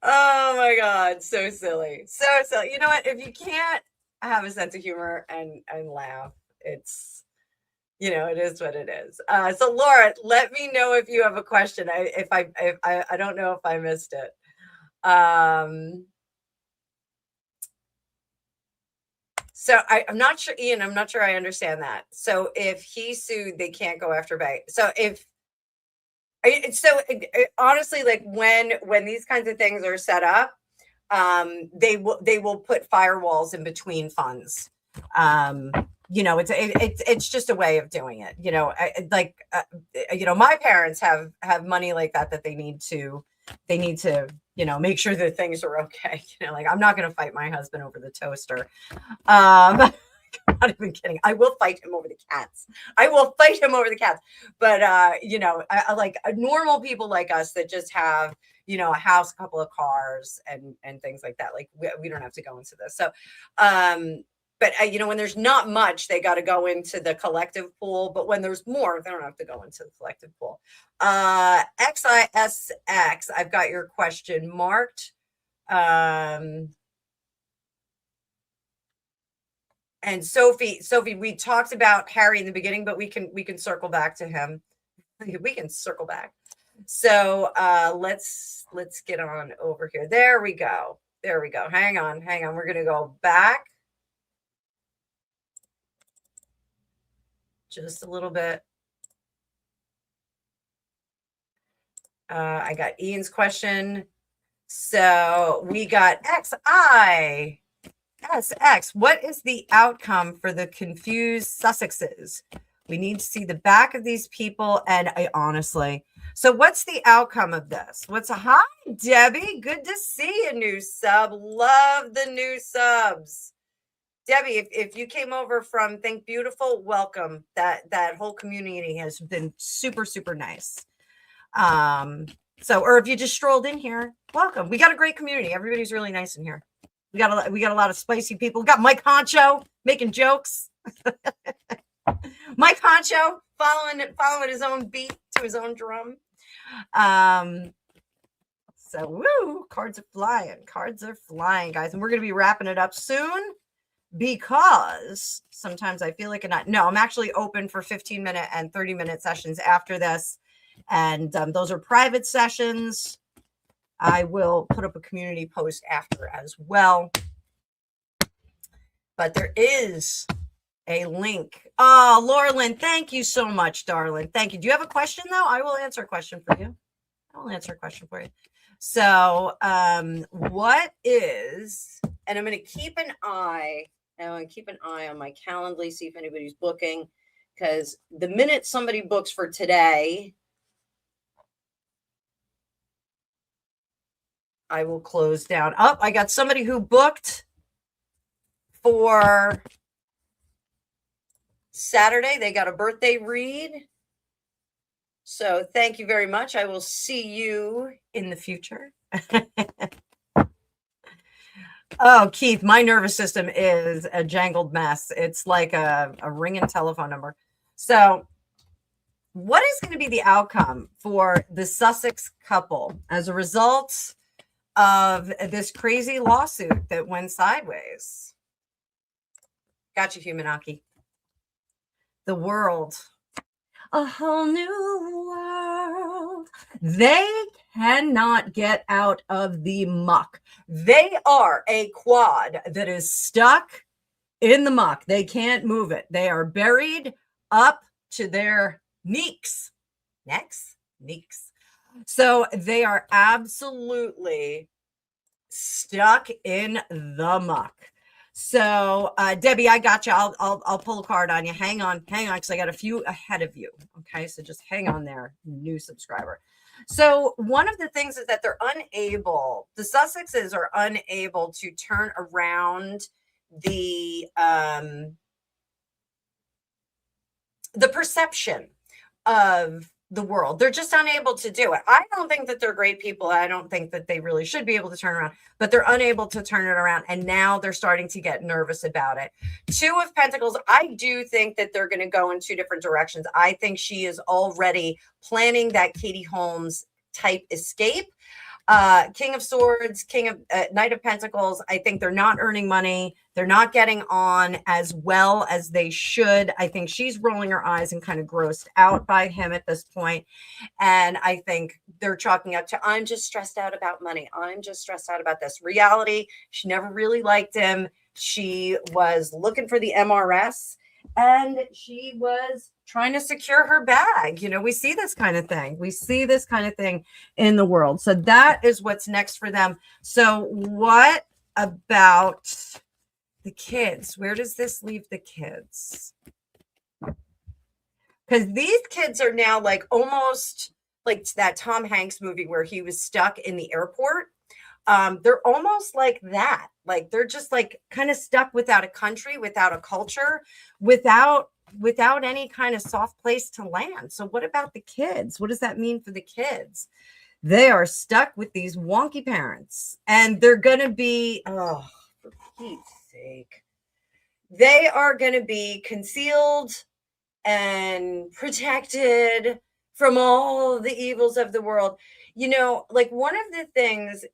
Oh my God, so silly. So silly. You know what? If you can't have a sense of humor and laugh, it's it is what it is. So Laura, let me know if you have a question. I don't know if I missed it. So I'm not sure, Ian, I'm not sure I understand that. So if he sued, they can't go after Bay. So honestly, like when these kinds of things are set up, they will put firewalls in between funds. It's just a way of doing it. My parents have money like that they need to make sure that things are okay. Like I'm not going to fight my husband over the toaster. I'm not even kidding. I will fight him over the cats. But I like normal people like us that just have a house, a couple of cars, and things like that. Like we don't have to go into this. So, but when there's not much, they got to go into the collective pool. But when there's more, they don't have to go into the collective pool. XISX, I've got your question marked. And Sophie, we talked about Harry in the beginning, but we can circle back to him. We can circle back. So let's get on over here. There we go. Hang on. We're gonna go back just a little bit. I got Ian's question. So we got XISX. What is the outcome for the confused Sussexes? We need to see the back of these people. And honestly, so what's the outcome of this? Hi, Debbie. Good to see a new sub. Love the new subs. Debbie, if you came over from Think Beautiful, welcome. That whole community has been super, super nice. Or if you just strolled in here, welcome. We got a great community. Everybody's really nice in here. We got a lot of spicy people. We got Mike Honcho making jokes. Mike Honcho following his own beat to his own drum. So woo, cards are flying, guys. And we're gonna be wrapping it up soon because sometimes I feel like I'm actually open for 15-minute and 30-minute sessions after this. And those are private sessions. I will put up a community post after as well. But there is a link. Oh, Laura Lynn, thank you so much, darling. Thank you. Do you have a question, though? I will answer a question for you. So what is, and I'm going to keep an eye. On my Calendly, see if anybody's booking. Because the minute somebody books for today, I will close down. Oh, I got somebody who booked for Saturday. They got a birthday read. So thank you very much. I will see you in the future. Oh, Keith, my nervous system is a jangled mess. It's like a ringing telephone number. So what is going to be the outcome for the Sussex couple as a result of this crazy lawsuit that went sideways? Gotcha, Humanaki. The world. A whole new world. They cannot get out of the muck. They are a quad that is stuck in the muck. They can't move it. They are buried up to their necks. So they are absolutely stuck in the muck. So Debbie, I got you. I'll pull a card on you. Hang on, because I got a few ahead of you. Okay, so just hang on there, new subscriber. So one of the things is that the Sussexes are unable to turn around the perception of the world. They're just unable to do it. I don't think that they're great people. I don't think that they really should be able to turn around, but they're unable to turn it around. And now they're starting to get nervous about it. Two of Pentacles, I do think that they're going to go in two different directions. I think she is already planning that Katie Holmes type escape. King of Swords, Knight of Pentacles. I think they're not earning money. They're not getting on as well as they should. I think she's rolling her eyes and kind of grossed out by him at this point. And I think they're chalking up to, I'm just stressed out about money. I'm just stressed out about this. Reality, she never really liked him. She was looking for the MRS and she was trying to secure her bag. We see this kind of thing. We see this kind of thing in the world. So that is what's next for them. So what about the kids? Where does this leave the kids? Because these kids are now like almost like that Tom Hanks movie where he was stuck in the airport. They're almost like that. Like they're just like kind of stuck without a country, without a culture, without any kind of soft place to land. So what about the kids? What does that mean for the kids? They are stuck with these wonky parents and they're going to be, oh, for Pete's sake, they are going to be concealed and protected from all the evils of the world. Like one of the things,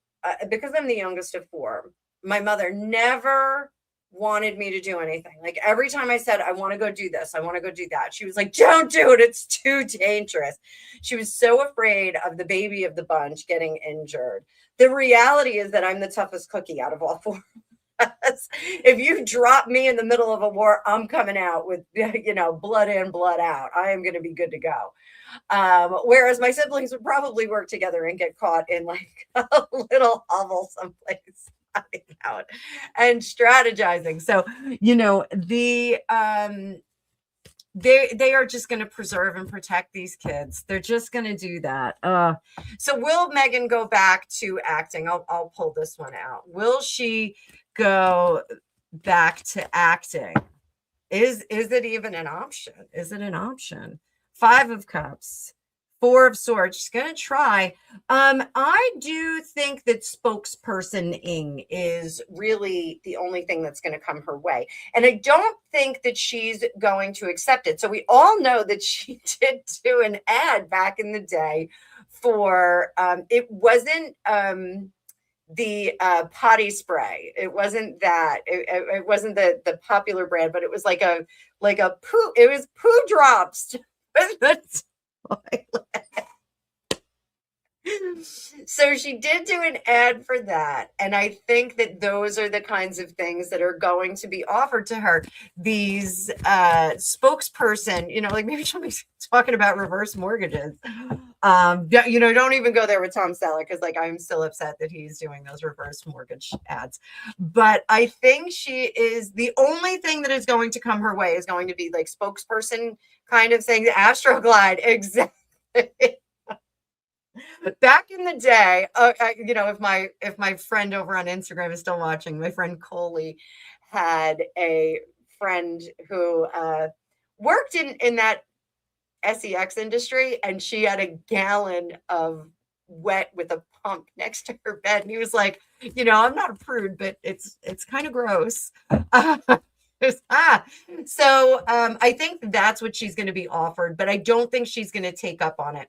because I'm the youngest of four, my mother never wanted me to do anything. Like every time I said, I want to go do this, I want to go do that, she was like, don't do it. It's too dangerous. She was so afraid of the baby of the bunch getting injured. The reality is that I'm the toughest cookie out of all four. If you drop me in the middle of a war, I'm coming out with, blood in, blood out. I am going to be good to go. Whereas my siblings would probably work together and get caught in like a little hovel someplace out and strategizing. So, they are just going to preserve and protect these kids. They're just going to do that. So will Megan go back to acting? I'll pull this one out. Will she go back to acting? Is it even an option? Is it an option? 5 of Cups, 4 of Swords. She's going to try. I do think that spokesperson-ing is really the only thing that's going to come her way. And I don't think that she's going to accept it. So we all know that she did do an ad back in the day for, it wasn't the potty spray. It wasn't that. It wasn't the popular brand, but it was like a poo. It was poo drops. So she did do an ad for that. And I think that those are the kinds of things that are going to be offered to her. These spokesperson, like maybe she'll be talking about reverse mortgages. Don't even go there with Tom Selleck because like I'm still upset that he's doing those reverse mortgage ads. But I think she is the only thing that is going to come her way is going to be like spokesperson kind of thing. Astroglide, exactly. Back in the day, if my friend over on Instagram is still watching, my friend Coley had a friend who worked in that sex industry, and she had a gallon of wet with a pump next to her bed, and he was like, I'm not a prude, but it's kind of gross. So I think that's what she's going to be offered, but I don't think she's going to take up on it.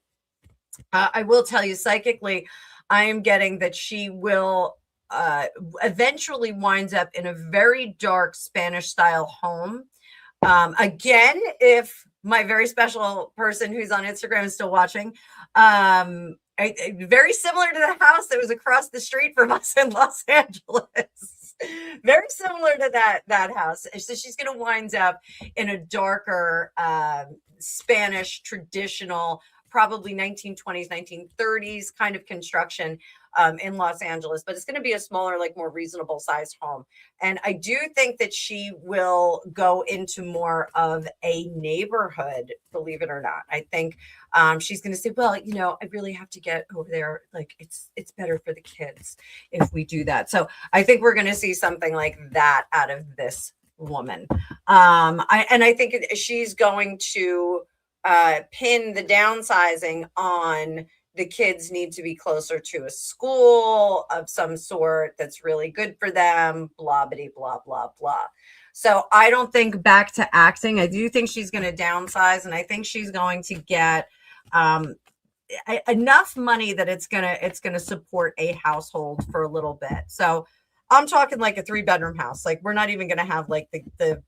I will tell you psychically, I am getting that she will eventually winds up in a very dark Spanish style home. Again, if my very special person who's on Instagram is still watching, very similar to the house that was across the street from us in Los Angeles. Very similar to that house. So she's going to wind up in a darker Spanish traditional, probably 1920s, 1930s kind of construction in Los Angeles, but it's going to be a smaller, like more reasonable sized home. And I do think that she will go into more of a neighborhood, believe it or not. I think she's going to say, well, I really have to get over there. Like it's better for the kids if we do that. So I think we're going to see something like that out of this woman. I think she's going to pin the downsizing on the kids need to be closer to a school of some sort that's really good for them, blah, bitty, blah, blah, blah. So I don't think back to acting. I do think she's going to downsize, and I think she's going to get enough money that it's gonna support a household for a little bit. So I'm talking like a 3-bedroom house. Like we're not even gonna have like the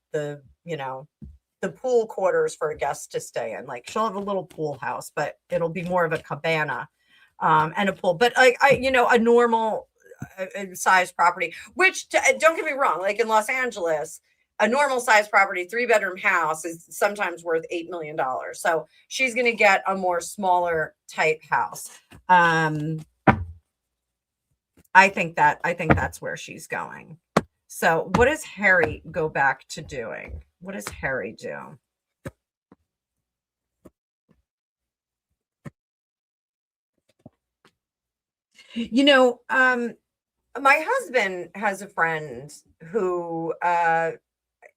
the pool quarters for a guest to stay in. Like she'll have a little pool house, but it'll be more of a cabana and a pool. But like a normal size property. Which don't get me wrong, like in Los Angeles, a normal size property, 3-bedroom house is sometimes worth $8 million. So she's going to get a more smaller type house. I think that's where she's going. So what does Harry go back to doing? What does Harry do? My husband has a friend who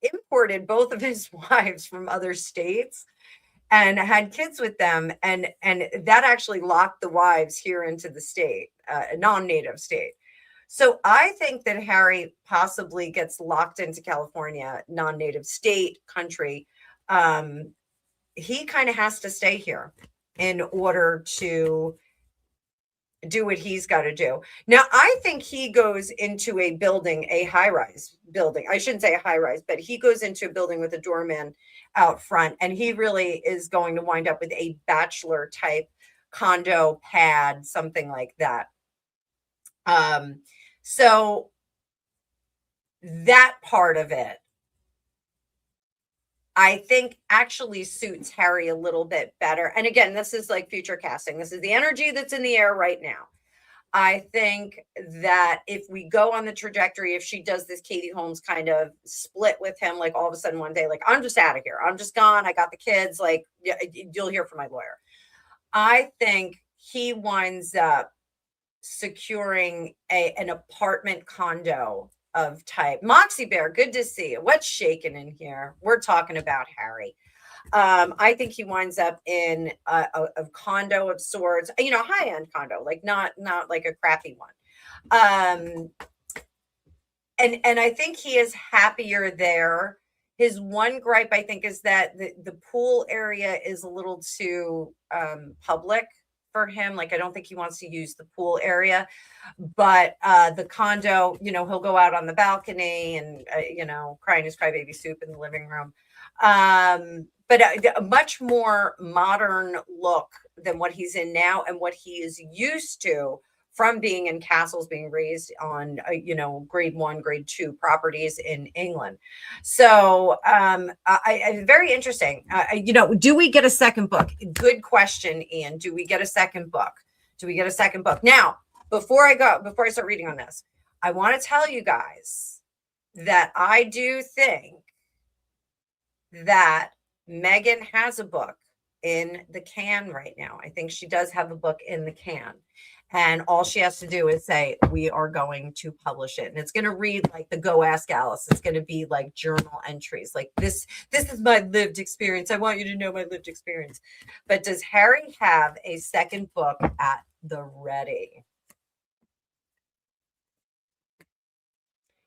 imported both of his wives from other states and had kids with them, and that actually locked the wives here into the state, a non-native state. So I think that Harry possibly gets locked into California, non-native state, country. He kind of has to stay here in order to do what he's got to do. Now, I think he goes into a building, a high-rise building. I shouldn't say a high-rise, but he goes into a building with a doorman out front, and he really is going to wind up with a bachelor type condo pad, something like that. So that part of it, I think actually suits Harry a little bit better. And again, this is like future casting. This is the energy that's in the air right now. I think that if we go on the trajectory, if she does this Katie Holmes kind of split with him, like all of a sudden one day, like, I'm just out of here. I'm just gone. I got the kids. Like, you'll hear from my lawyer. I think he winds up securing an apartment condo of type. Moxie Bear, good to see you. What's shaking in here? We're talking about Harry. I think he winds up in a condo of sorts, high-end condo, like not like a crappy one. And I think he is happier there. His one gripe, I think, is that the pool area is a little too public for him. Like, I don't think he wants to use the pool area, but the condo, he'll go out on the balcony and, crying his crybaby soup in the living room. But a much more modern look than what he's in now and what he is used to from being in castles, being raised on, grade 1, grade 2 properties in England. So very interesting. Do we get a second book? Good question, Ian. Do we get a second book? Now, before I start reading on this, I want to tell you guys that I do think that Megan has a book in the can right now. I think she does have a book in the can. And all she has to do is say, we are going to publish it. And it's going to read like the Go Ask Alice. It's going to be like journal entries. Like this is my lived experience. I want you to know my lived experience. But does Harry have a second book at the ready?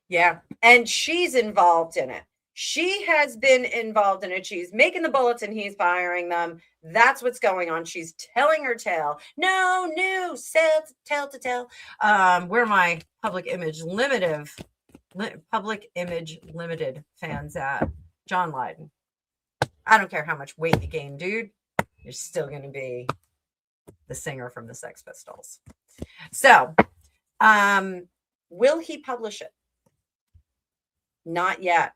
Yeah. And she's involved in it. She has been involved in it. She's making the bullets and he's firing them. That's what's going on. She's telling her tale. No, tell to tell. Where are my Public Image Limited fans at? John Lydon. I don't care how much weight you gain, dude. You're still going to be the singer from the Sex Pistols. So, will he publish it? Not yet.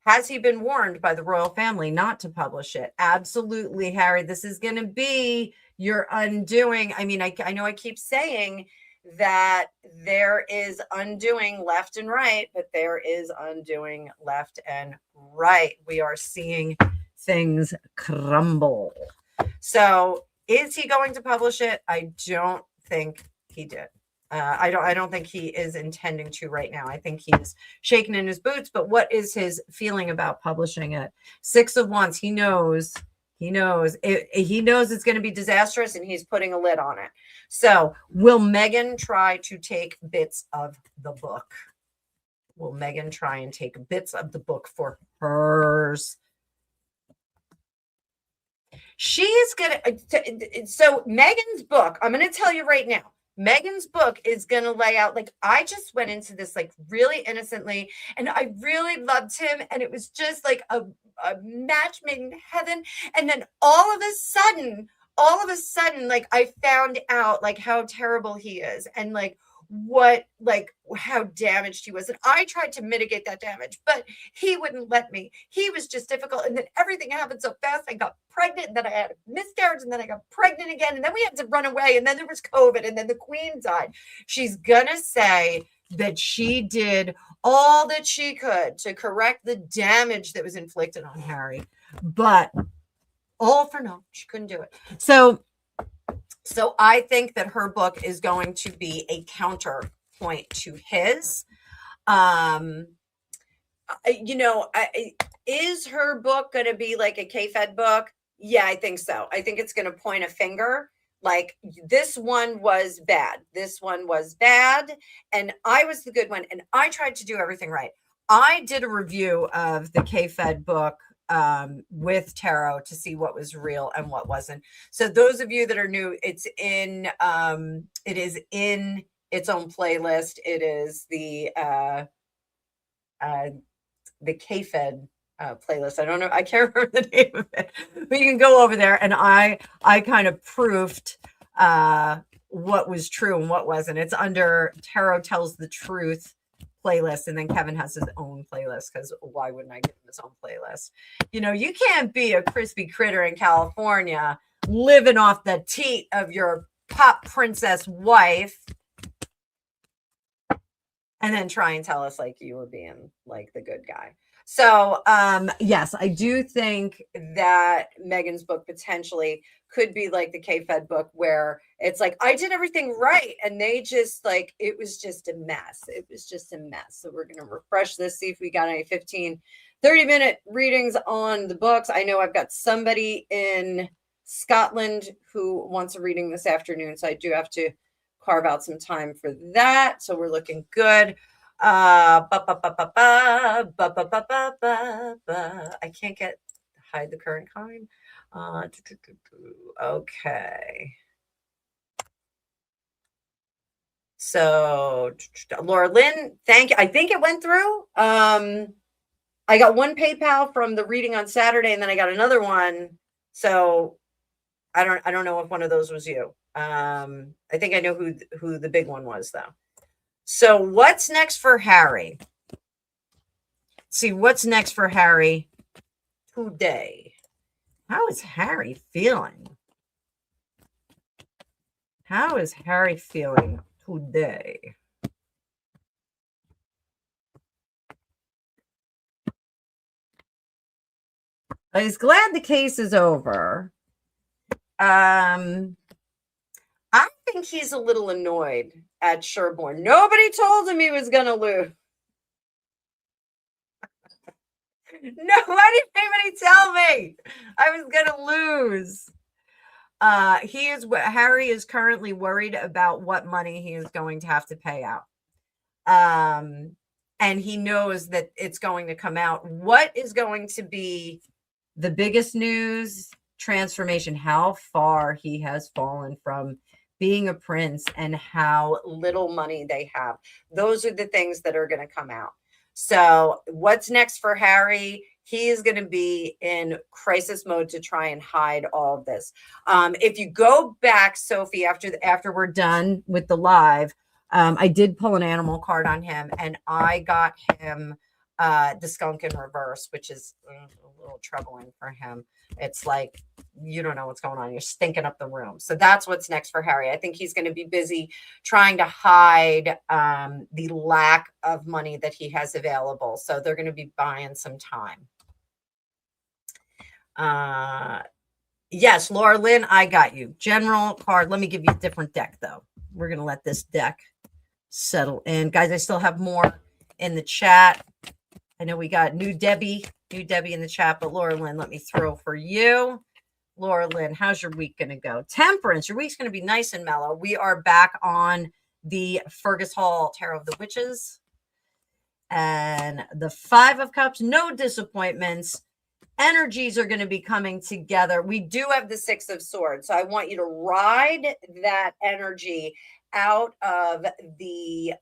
Has he been warned by the royal family not to publish it? Absolutely, Harry. This is going to be your undoing. I mean, I know I keep saying that there is undoing left and right, but there is undoing left and right. We are seeing things crumble. So is he going to publish it? I don't think he did. I don't think he is intending to right now. I think he's shaking in his boots, but what is his feeling about publishing it? 6 of Wands. He knows it's going to be disastrous and he's putting a lid on it. So will Megan try to take bits of the book? Will Megan try and take bits of the book for hers? She is gonna. So Megan's book, I'm gonna tell you right now. Megan's book is gonna lay out, like, I just went into this like really innocently, and I really loved him, and it was just like a match made in heaven. And then all of a sudden, like, I found out like how terrible he is, and like how damaged he was. And I tried to mitigate that damage, but he wouldn't let me. He was just difficult. And then everything happened so fast. I got pregnant, and then I had a miscarriage, and then I got pregnant again, and then we had to run away, and then there was COVID, and then the queen died. She's gonna say that she did all that she could to correct the damage that was inflicted on Harry, but all for naught. She couldn't do it. So I think that her book is going to be a counterpoint to his. Is her book going to be like a K-Fed book? Yeah, I think so. I think it's going to point a finger. Like, this one was bad. This one was bad. And I was the good one. And I tried to do everything right. I did a review of the K-Fed book with tarot to see what was real and what wasn't. So those of you that are new, it is in its own playlist. It is the K-Fed playlist. I don't know. I can't remember the name of it, but you can go over there, and I kind of proofed what was true and what wasn't. It's under Tarot Tells the Truth playlist, and then Kevin has his own playlist, because why wouldn't I give him his own playlist? You can't be a crispy critter in California living off the teat of your pop princess wife and then try and tell us like you were being like the good guy. So yes, I do think that Megan's book potentially could be like the K-Fed book, where it's like, I did everything right, and they just like, it was just a mess. It was just a mess. So we're going to refresh this, see if we got any 15, 30-minute readings on the books. I know I've got somebody in Scotland who wants a reading this afternoon, so I do have to carve out some time for that. So we're looking good. I can't hide the current kind. Okay. So Laura Lynn, thank you. I think it went through. I got one PayPal from the reading on Saturday, and then I got another one. So I don't know if one of those was you. I think I know who the big one was, though. So what's next for Harry? See, what's next for Harry today? How is Harry feeling? How is Harry feeling today? He's glad the case is over. I think he's a little annoyed at Sherborne. Nobody told him he was going to lose. Anybody tell me I was going to lose. Harry is currently worried about what money he is going to have to pay out. And he knows that it's going to come out. What is going to be the biggest news? Transformation, how far he has fallen from being a prince and how little money they have. Those are the things that are going to come out. So what's next for Harry? He is going to be in crisis mode to try and hide all of this. If you go back, Sophie, after we're done with the live, I did pull an animal card on him, and I got him the skunk in reverse, which is a little troubling for him. It's like, you don't know what's going on. You're stinking up the room. So that's what's next for Harry. I think he's going to be busy trying to hide the lack of money that he has available. So they're going to be buying some time. Yes, Laura Lynn, I got you. General card. Let me give you a different deck, though. We're going to let this deck settle in. Guys, I still have more in the chat. I know we got new Debbie in the chat, but Laura Lynn, let me throw for you. Laura Lynn, how's your week going to go? Temperance, your week's going to be nice and mellow. We are back on the Fergus Hall Tarot of the Witches. And the 5 of Cups, no disappointments. energies are going to be coming together. We do have the Six of Swords. So I want you to ride that energy out of the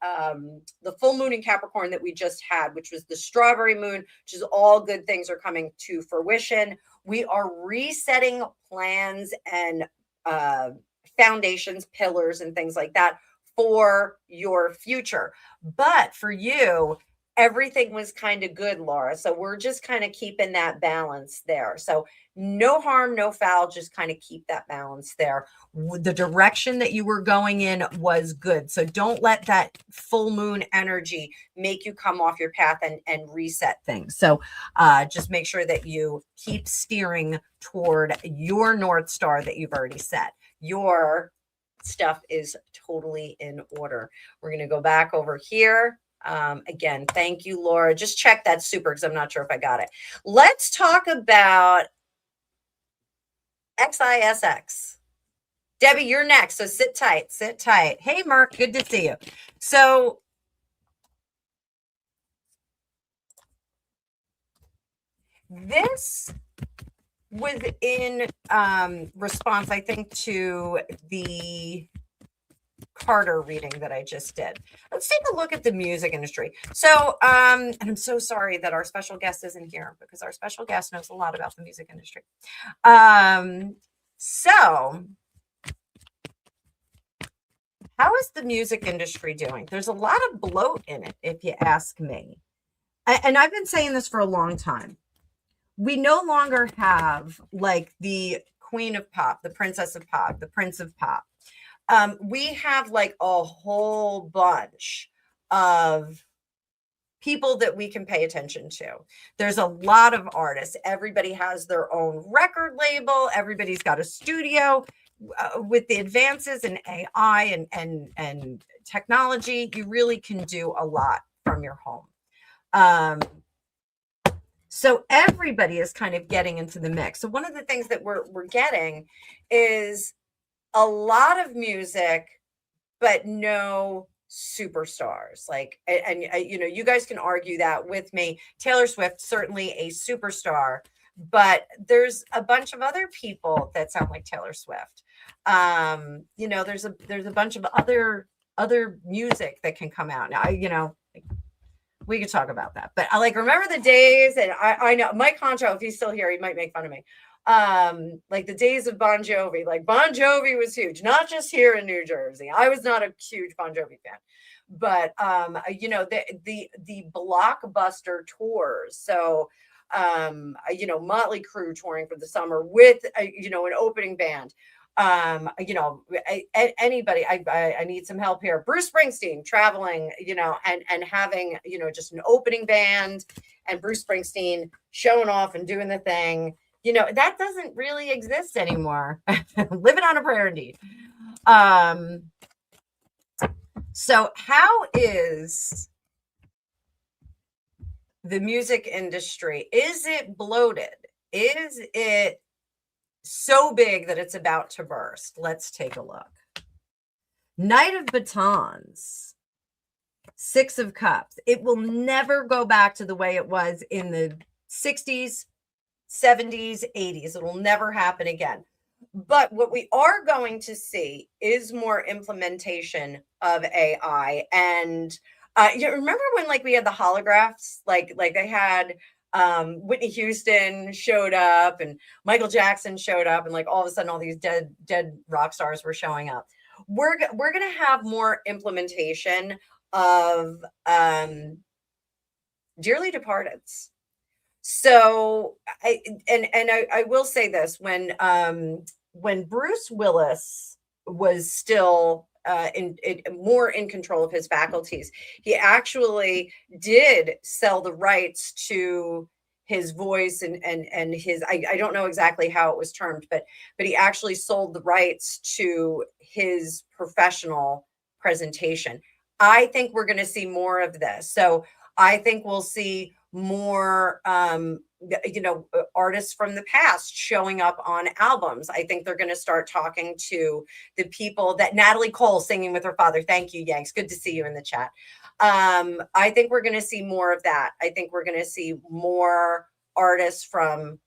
full moon in Capricorn that we just had, which was the strawberry moon, which is all good things are coming to fruition. We are resetting plans and foundations, pillars, and things like that for your future. But for you, everything was kind of good, Laura. So we're just kind of keeping that balance there. So no harm, no foul, just kind of keep that balance there. The direction that you were going in was good. So don't let that full moon energy make you come off your path and reset things. So just make sure that you keep steering toward your North Star that you've already set. Your stuff is totally in order. We're going to go back over here. Again, thank you, Laura. Just check that super because I'm not sure if I got it. Let's talk about XISX. Debbie, you're next. So sit tight, sit tight. Hey, Mark, good to see you. So this was in response, I think, to the Carter reading that I just did. Let's take a look at the music industry. So, and I'm so sorry that our special guest isn't here because our special guest knows a lot about the music industry. So how is the music industry doing? There's a lot of bloat in it, if you ask me. And I've been saying this for a long time. We no longer have like the queen of pop, the princess of pop, the prince of pop. We have like a whole bunch of people that we can pay attention to. There's a lot of artists. Everybody has their own record label. Everybody's got a studio. With the advances in AI and technology, you really can do a lot from your home. So everybody is kind of getting into the mix. So one of the things that we're getting is a lot of music, but no superstars. Like, and you know, you guys can argue that with me. Taylor Swift, certainly a superstar, but there's a bunch of other people that sound like Taylor Swift. You know, there's a bunch of other music that can come out now. You know, we could talk about that, but I like remember the days, and I know Mike Honcho, if he's still here, he might make fun of me. Like the days of Bon Jovi. Like Bon Jovi was huge, not just here in New Jersey. I was not a huge Bon Jovi fan, but you know, the blockbuster tours. So you know, Motley Crue touring for the summer with you know, an opening band. You know, anybody, I need some help here. Bruce Springsteen traveling, you know, and having, you know, just an opening band and Bruce Springsteen showing off and doing the thing, you know, that doesn't really exist anymore. Living on a prayer indeed. So how is the music industry? Is it bloated? Is it so big that it's about to burst? Let's take a look. Knight of Batons, Six of Cups. It will never go back to the way it was in the 60s, 70s, 80s. It will never happen again. But what we are going to see is more implementation of AI. And you remember when like we had the holographs, like they had Whitney Houston showed up and Michael Jackson showed up, and like all of a sudden all these dead rock stars were showing up. We're going to have more implementation of dearly departeds. So I will say this, when Bruce Willis was still more in control of his faculties, he actually did sell the rights to his voice and his, I don't know exactly how it was termed, but he actually sold the rights to his professional presentation. I think we're going to see more of this. So I think we'll see more you know, artists from the past showing up on albums. I think they're going to start talking to the people that Natalie Cole singing with her father. Thank you, Yanks. Good to see you in the chat. I think we're going to see more of that. I think we're going to see more artists from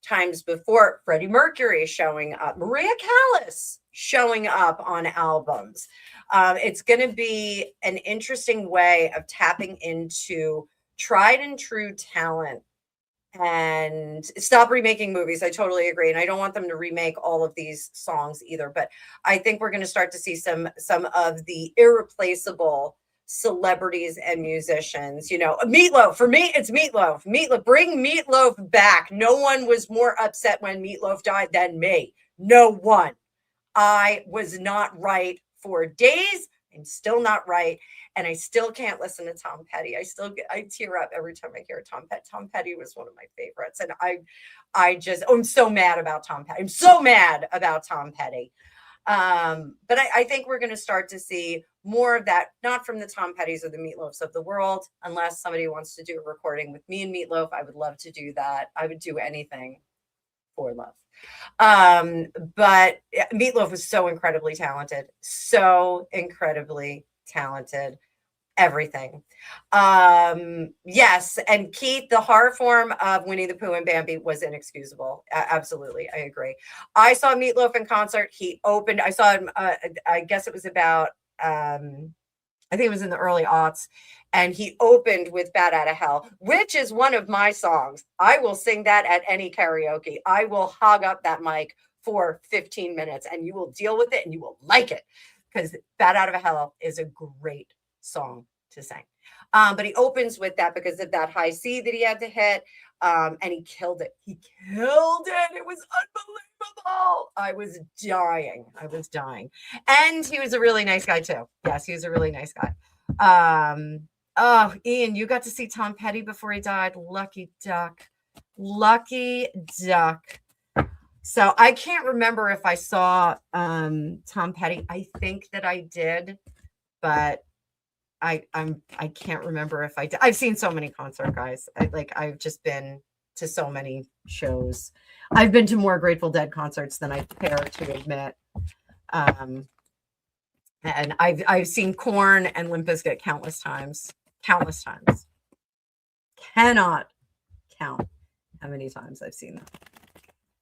times before. Freddie Mercury showing up, Maria Callas showing up on albums. It's going to be an interesting way of tapping into tried and true talent and stop remaking movies. I totally agree. And I don't want them to remake all of these songs either, but I think we're going to start to see some of the irreplaceable celebrities and musicians. You know, Meatloaf, for me, it's Meatloaf. Meatloaf, bring Meatloaf back. No one was more upset when Meatloaf died than me. No one. I was not right for days. I'm still not right. And I still can't listen to Tom Petty. I tear up every time I hear Tom Petty. Tom Petty was one of my favorites. And I'm so mad about Tom Petty. I'm so mad about Tom Petty. But I think we're going to start to see more of that, not from the Tom Pettys or the Meatloafs of the world, unless somebody wants to do a recording with me and Meatloaf. I would love to do that. I would do anything for love. But Meatloaf was so incredibly talented, everything. Yes. And Keith, the horror form of Winnie the Pooh and Bambi was inexcusable. Absolutely. I agree. I saw Meatloaf in concert. He opened, I saw him, I guess it was about, I think it was in the early aughts, and he opened with Bat Out of Hell, which is one of my songs. I will sing that at any karaoke. I will hog up that mic for 15 minutes and you will deal with it and you will like it, because Bat Out of Hell is a great song to sing. But he opens with that because of that high C that he had to hit. And he killed it. It was unbelievable. I was dying. And he was a really nice guy too. Yes, he was a really nice guy. Oh, Ian, you got to see Tom Petty before he died. Lucky duck. So I can't remember if I saw Tom Petty. I think that I did, but I can't remember if I did. I've seen so many concert guys. I've just been to so many shows. I've been to more Grateful Dead concerts than I care to admit. And I've seen Korn and Limp Bizkit countless times. Cannot count how many times I've seen them.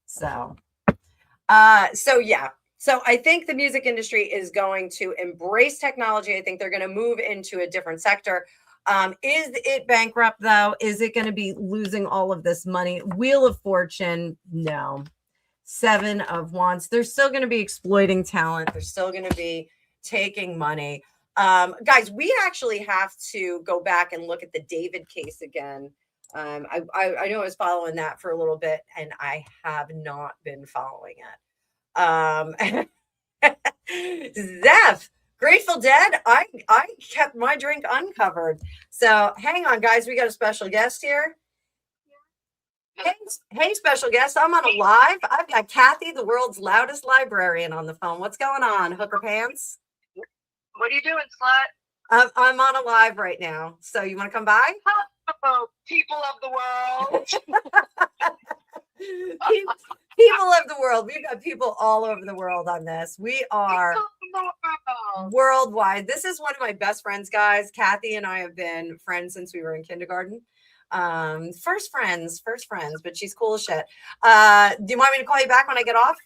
So yeah. So I think the music industry is going to embrace technology. I think they're going to move into a different sector. Is it bankrupt though? Is it going to be losing all of this money? Wheel of Fortune? No. Seven of Wands. They're still going to be exploiting talent. They're still going to be taking money. Guys, we actually have to go back and look at the David case again. I know I was following that for a little bit, and I have not been following it. Zeph, Grateful Dead. I kept my drink uncovered. So hang on, guys. We got a special guest here. Hey, special guest. I'm on a live. I've got Kathy, the world's loudest librarian, on the phone. What's going on, hooker pants? What are you doing, slut? I'm on a live right now. So you want to come by? Hello, people of the world. People of the world. We've got people all over the world on this. We are worldwide. This is one of my best friends, guys. Kathy and I have been friends since we were in kindergarten. First friends, but she's cool as shit. Do you want me to call you back when I get off?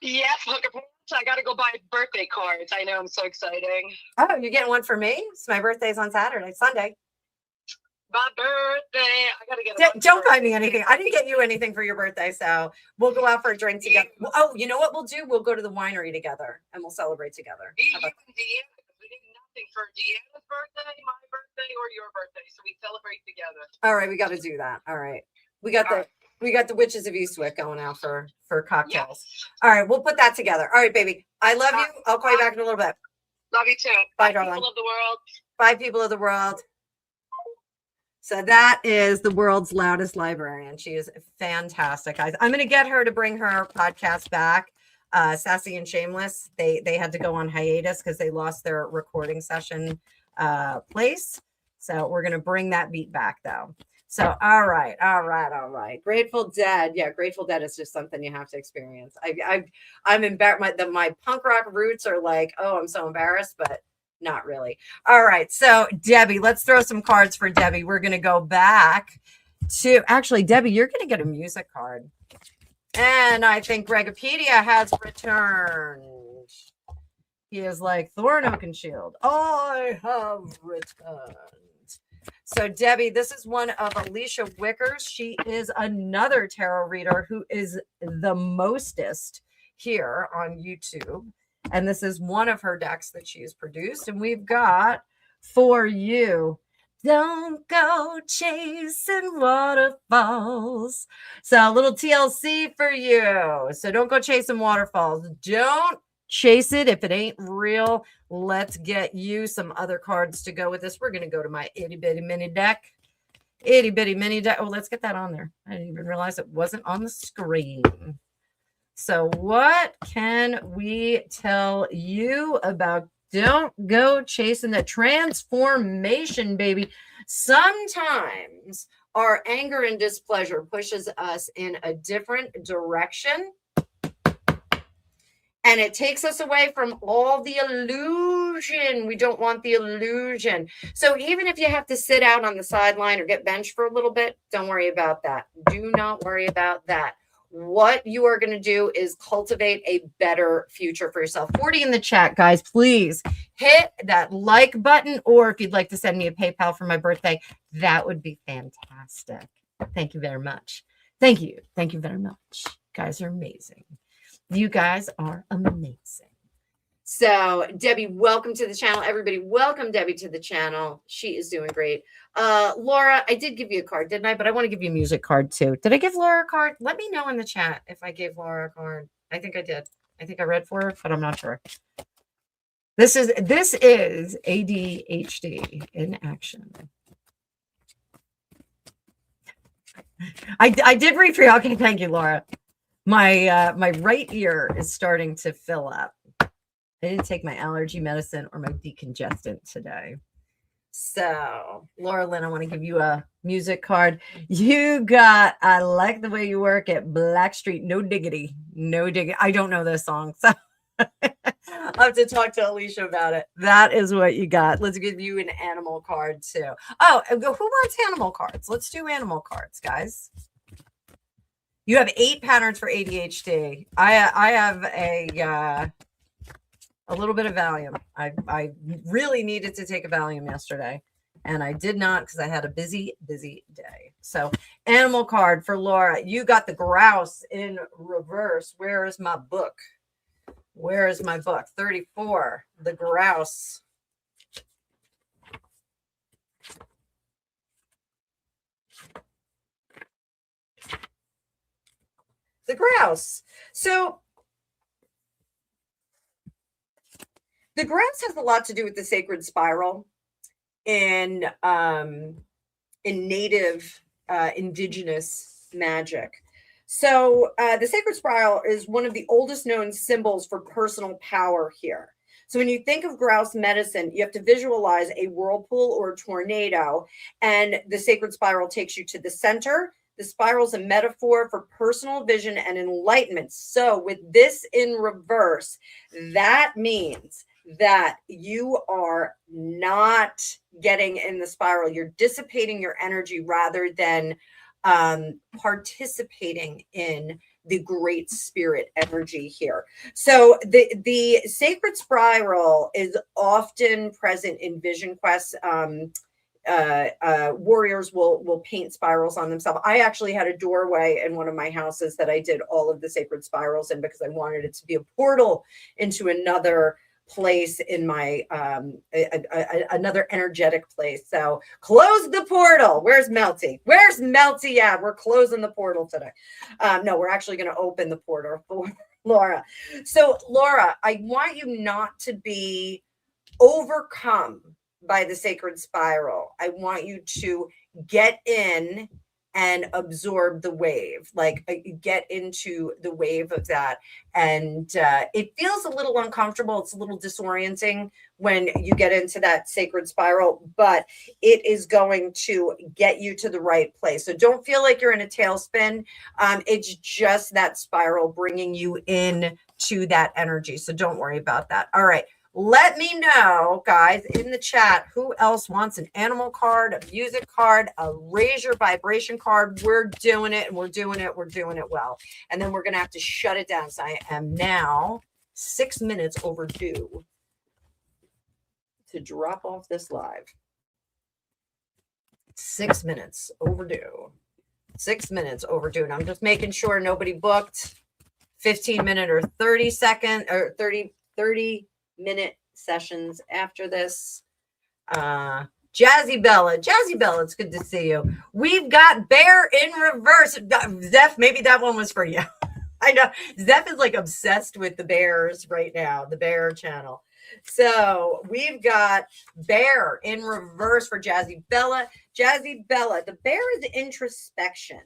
Yes, look at I gotta go buy birthday cards. I know, I'm so exciting. Oh, you're getting one for me? So my birthday's on Sunday. My birthday. I gotta get Don't buy me anything. I didn't get you anything for your birthday, so we'll go out for a drink together. Oh, you know what we'll do? We'll go to the winery together and we'll celebrate together. You and Deanna, we did nothing for Deanna's birthday, my birthday, or your birthday, so we celebrate together. All right, we got to do that. All right, we got the Witches of Eastwick going out for cocktails. Yes. All right, we'll put that together. All right, baby. I love you. I'll call you back in a little bit. Love you too. Bye, darling. People of the world. Bye, people of the world. So that is the world's loudest librarian. She is fantastic. I'm going to get her to bring her podcast back. Sassy and Shameless. They had to go on hiatus because they lost their recording session place. So we're going to bring that beat back though. So, all right. Grateful Dead. Yeah. Grateful Dead is just something you have to experience. I'm embarrassed. My punk rock roots are like, oh, I'm so embarrassed, but not really. All right. So Debbie, let's throw some cards for Debbie. We're going to go back to actually, Debbie, you're going to get a music card. And I think Gregopedia has returned. He is like Thorn Oak and Shield. I have returned. So, Debbie, this is one of Alicia Wicker's. She is another tarot reader who is the mostest here on YouTube. And this is one of her decks that she has produced. And we've got for you, don't go chasing waterfalls. So, a little TLC for you. So, don't go chasing waterfalls. Don't chase it if it ain't real. Let's get you some other cards to go with this. We're going to go to my itty bitty mini deck. Itty bitty mini deck. Oh, let's get that on there. I didn't even realize it wasn't on the screen. So what can we tell you about don't go chasing the transformation, baby? Sometimes our anger and displeasure pushes us in a different direction. And it takes us away from all the illusion. We don't want the illusion. So even if you have to sit out on the sideline or get benched for a little bit, don't worry about that. Do not worry about that. What you are going to do is cultivate a better future for yourself. 40 in the chat, guys. Please hit that like button. Or if you'd like to send me a PayPal for my birthday, that would be fantastic. Thank you very much. Thank you. Thank you very much. You guys are amazing. You guys are amazing. So, Debbie, welcome to the channel. Everybody, welcome Debbie to the channel. She is doing great. Laura, I did give you a card, didn't I? But I want to give you a music card too. Did I give Laura a card? Let me know in the chat if I gave Laura a card. I think I did. I think I read for her, but I'm not sure. This is ADHD in action. I did read for you. Okay, thank you, Laura. My right ear is starting to fill up. I didn't take my allergy medicine or my decongestant today. So, Laura Lynn, I want to give you a music card. You got I Like the Way You Work at Blackstreet. No diggity. No diggity. I don't know this song, so I'll have to talk to Alicia about it. That is what you got. Let's give you an animal card too. Oh, who wants animal cards? Let's do animal cards, guys. You have 8 patterns for ADHD. I have a little bit of Valium. I really needed to take a Valium yesterday, and I did not because I had a busy day. So, animal card for Laura. You got the grouse in reverse. Where is my book? Where is my book? 34. The grouse. The grouse. So the grouse has a lot to do with the sacred spiral in native indigenous magic. So the sacred spiral is one of the oldest known symbols for personal power here. So when you think of grouse medicine, you have to visualize a whirlpool or a tornado, and the sacred spiral takes you to the center. The spiral is a metaphor for personal vision and enlightenment. So with this in reverse, that means that you are not getting in the spiral. You're dissipating your energy rather than participating in the great spirit energy here. So the sacred spiral is often present in vision quests. Warriors will paint spirals on themselves. I actually had a doorway in one of my houses that I did all of the sacred spirals in because I wanted it to be a portal into another place in my another energetic place. So close the portal. Where's Melty? Where's Melty? Yeah, we're closing the portal today. No, we're actually going to open the portal for Laura. So Laura, I want you not to be overcome by the sacred spiral. I want you to get in and absorb the wave, like get into the wave of that. And it feels a little uncomfortable. It's a little disorienting when you get into that sacred spiral, but it is going to get you to the right place. So don't feel like you're in a tailspin. It's just that spiral bringing you in to that energy. So don't worry about that. All right. Let me know, guys, in the chat, who else wants an animal card, a music card, a raise your vibration card. We're doing it, and we're doing it. We're doing it well. And then we're going to have to shut it down. So I am now 6 minutes overdue to drop off this live. 6 minutes overdue. 6 minutes overdue. And I'm just making sure nobody booked 15-minute or 30-second or 30 minute sessions after this. Jazzy Bella, it's good to see you. We've got Bear in Reverse. Zeph, maybe that one was for you. I know Zeph is like obsessed with the bears right now, the bear channel. So we've got Bear in Reverse for Jazzy Bella. Jazzy Bella, the bear is introspection.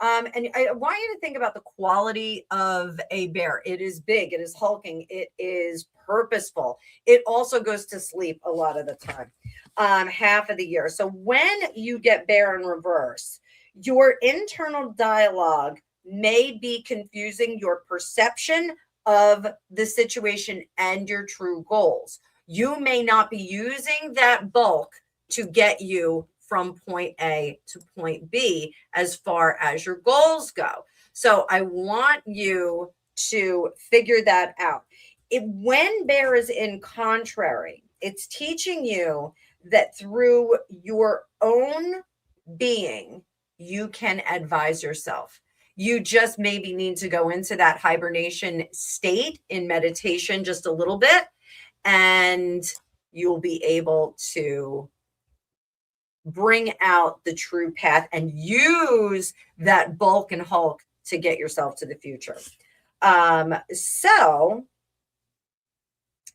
And I want you to think about the quality of a bear. It is big, it is hulking, it is purposeful. It also goes to sleep a lot of the time, half of the year. So when you get Bear in Reverse, your internal dialogue may be confusing your perception of the situation and your true goals. You may not be using that bulk to get you from point A to point B as far as your goals go. So I want you to figure that out. When Bear is in contrary, it's teaching you that through your own being, you can advise yourself. You just maybe need to go into that hibernation state in meditation just a little bit, and you'll be able to bring out the true path and use that bulk and hulk to get yourself to the future. So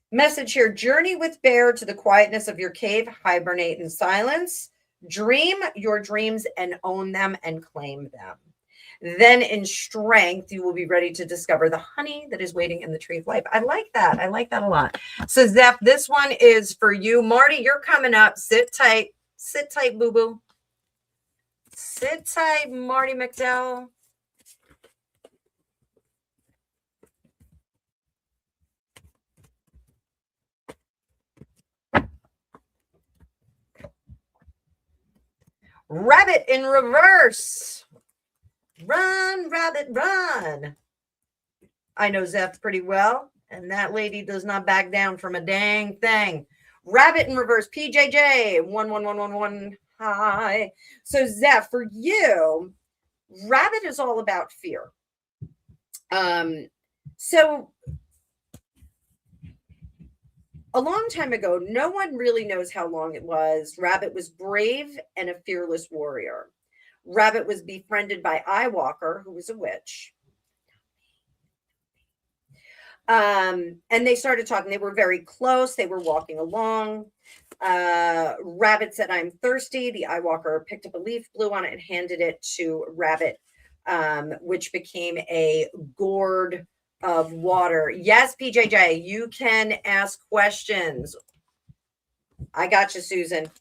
message here: journey with Bear to the quietness of your cave, hibernate in silence, dream your dreams and own them and claim them. Then in strength, you will be ready to discover the honey that is waiting in the tree of life. I like that. I like that a lot. So Zeph, this one is for you. Marty, you're coming up. Sit tight. Sit tight, boo-boo. Sit tight, Marty McDowell. Rabbit in Reverse. Run, rabbit, run. I know Zeph pretty well, and that lady does not back down from a dang thing. Rabbit in Reverse, PJJ, 11111. Hi. So Zeph, for you, rabbit is all about fear. So a long time ago, no one really knows how long it was, Rabbit was brave and a fearless warrior. Rabbit was befriended by Eyewalker, who was a witch. And they started talking. They were very close. They were walking along. Rabbit said, "I'm thirsty." The Eyewalker picked up a leaf, blew on it, and handed it to Rabbit, which became a gourd of water. Yes, PJJ, you can ask questions. I got you, Susan.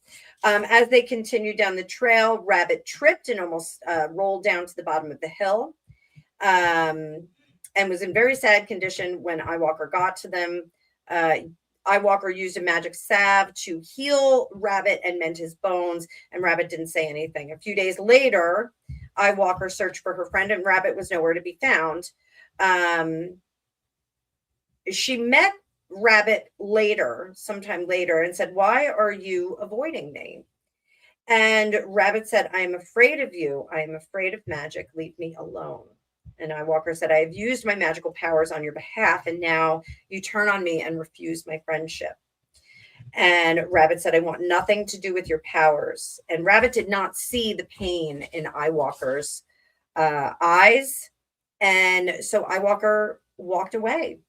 As they continued down the trail, Rabbit tripped and almost rolled down to the bottom of the hill. And was in very sad condition when Eyewalker got to them. Eyewalker used a magic salve to heal Rabbit and mend his bones, and Rabbit didn't say anything. A few days later, Eyewalker searched for her friend, and Rabbit was nowhere to be found. She met Rabbit sometime later, and said, "Why are you avoiding me?" And Rabbit said, "I am afraid of you. I am afraid of magic. Leave me alone." And Eyewalker said, "I have used my magical powers on your behalf, and now you turn on me and refuse my friendship." And Rabbit said, "I want nothing to do with your powers." And Rabbit did not see the pain in Eyewalker's eyes. And so Eyewalker walked away.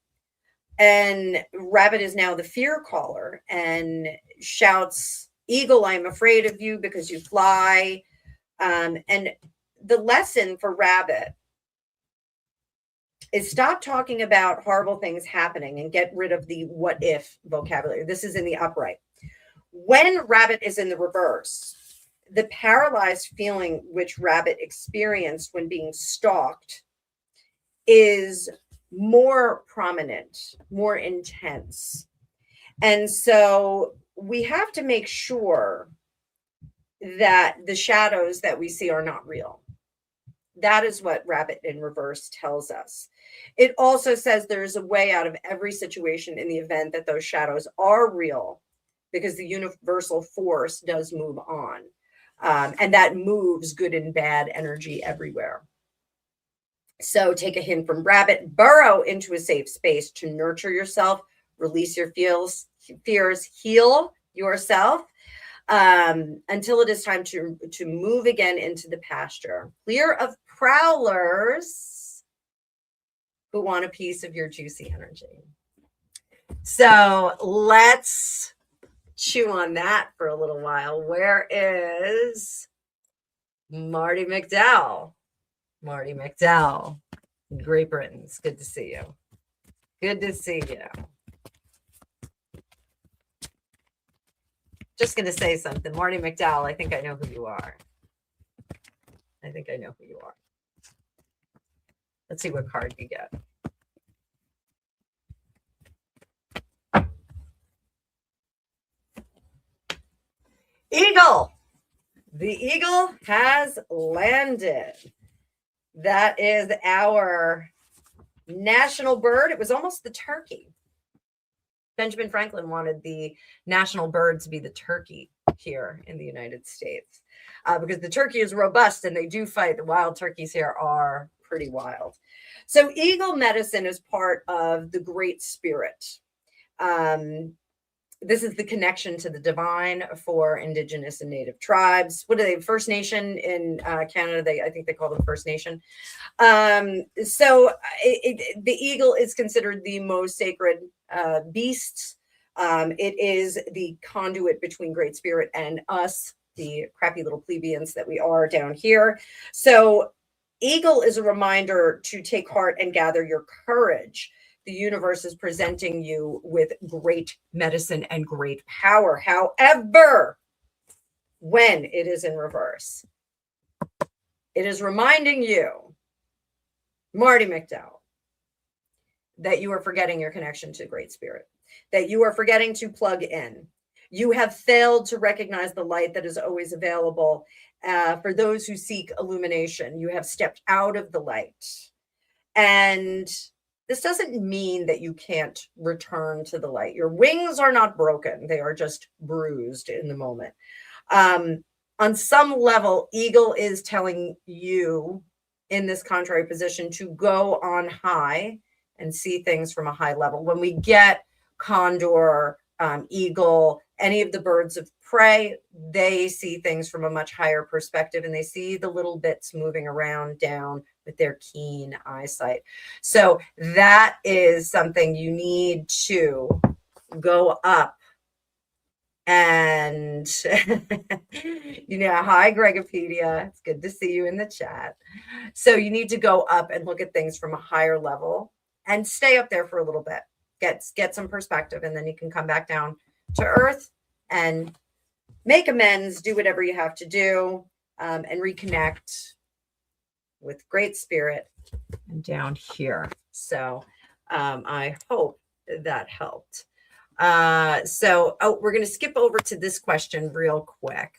And Rabbit is now the fear caller and shouts, "Eagle, I am afraid of you because you fly." And the lesson for Rabbit is stop talking about horrible things happening and get rid of the what if vocabulary. This is in the upright. When Rabbit is in the reverse, the paralyzed feeling which Rabbit experienced when being stalked is more prominent, more intense. And so we have to make sure that the shadows that we see are not real. That is what Rabbit in Reverse tells us. It also says there's a way out of every situation in the event that those shadows are real, because the universal force does move on. And that moves good and bad energy everywhere. So take a hint from Rabbit, burrow into a safe space to nurture yourself, release your fears, heal yourself, until it is time to move again into the pasture. Clear of prowlers who want a piece of your juicy energy. So let's chew on that for a little while. Where is Marty McDowell? Marty McDowell, Great Britain. It's good to see you. Good to see you. Just going to say something. Marty McDowell, I think I know who you are. I think I know who you are. Let's see what card you get. Eagle. The eagle has landed. That is our national bird. It was almost the turkey. Benjamin Franklin wanted the national bird to be the turkey here in the United States, because the turkey is robust and they do fight. The wild turkeys here are pretty wild. So eagle medicine is part of the Great Spirit. This is the connection to the divine for Indigenous and Native tribes. What are they? First Nation in Canada. I think they call them First Nation. So the eagle is considered the most sacred beast. It is the conduit between Great Spirit and us, the crappy little plebeians that we are down here. So eagle is a reminder to take heart and gather your courage. The universe is presenting you with great medicine and great power. However, when it is in reverse, it is reminding you, Marty McDowell, that you are forgetting your connection to Great Spirit, that you are forgetting to plug in. You have failed to recognize the light that is always available for those who seek illumination. You have stepped out of the light. And this doesn't mean that you can't return to the light. Your wings are not broken. They are just bruised in the moment. On some level, eagle is telling you in this contrary position to go on high and see things from a high level. When we get condor, eagle, any of the birds of prey, they see things from a much higher perspective, and they see the little bits moving around down with their keen eyesight. So that is something you need to go up and, hi, Gregopedia. It's good to see you in the chat. So you need to go up and look at things from a higher level and stay up there for a little bit. Get some perspective, and then you can come back down to earth and make amends, do whatever you have to do, and reconnect with Great Spirit and down here. So I hope that helped. We're going to skip over to this question real quick.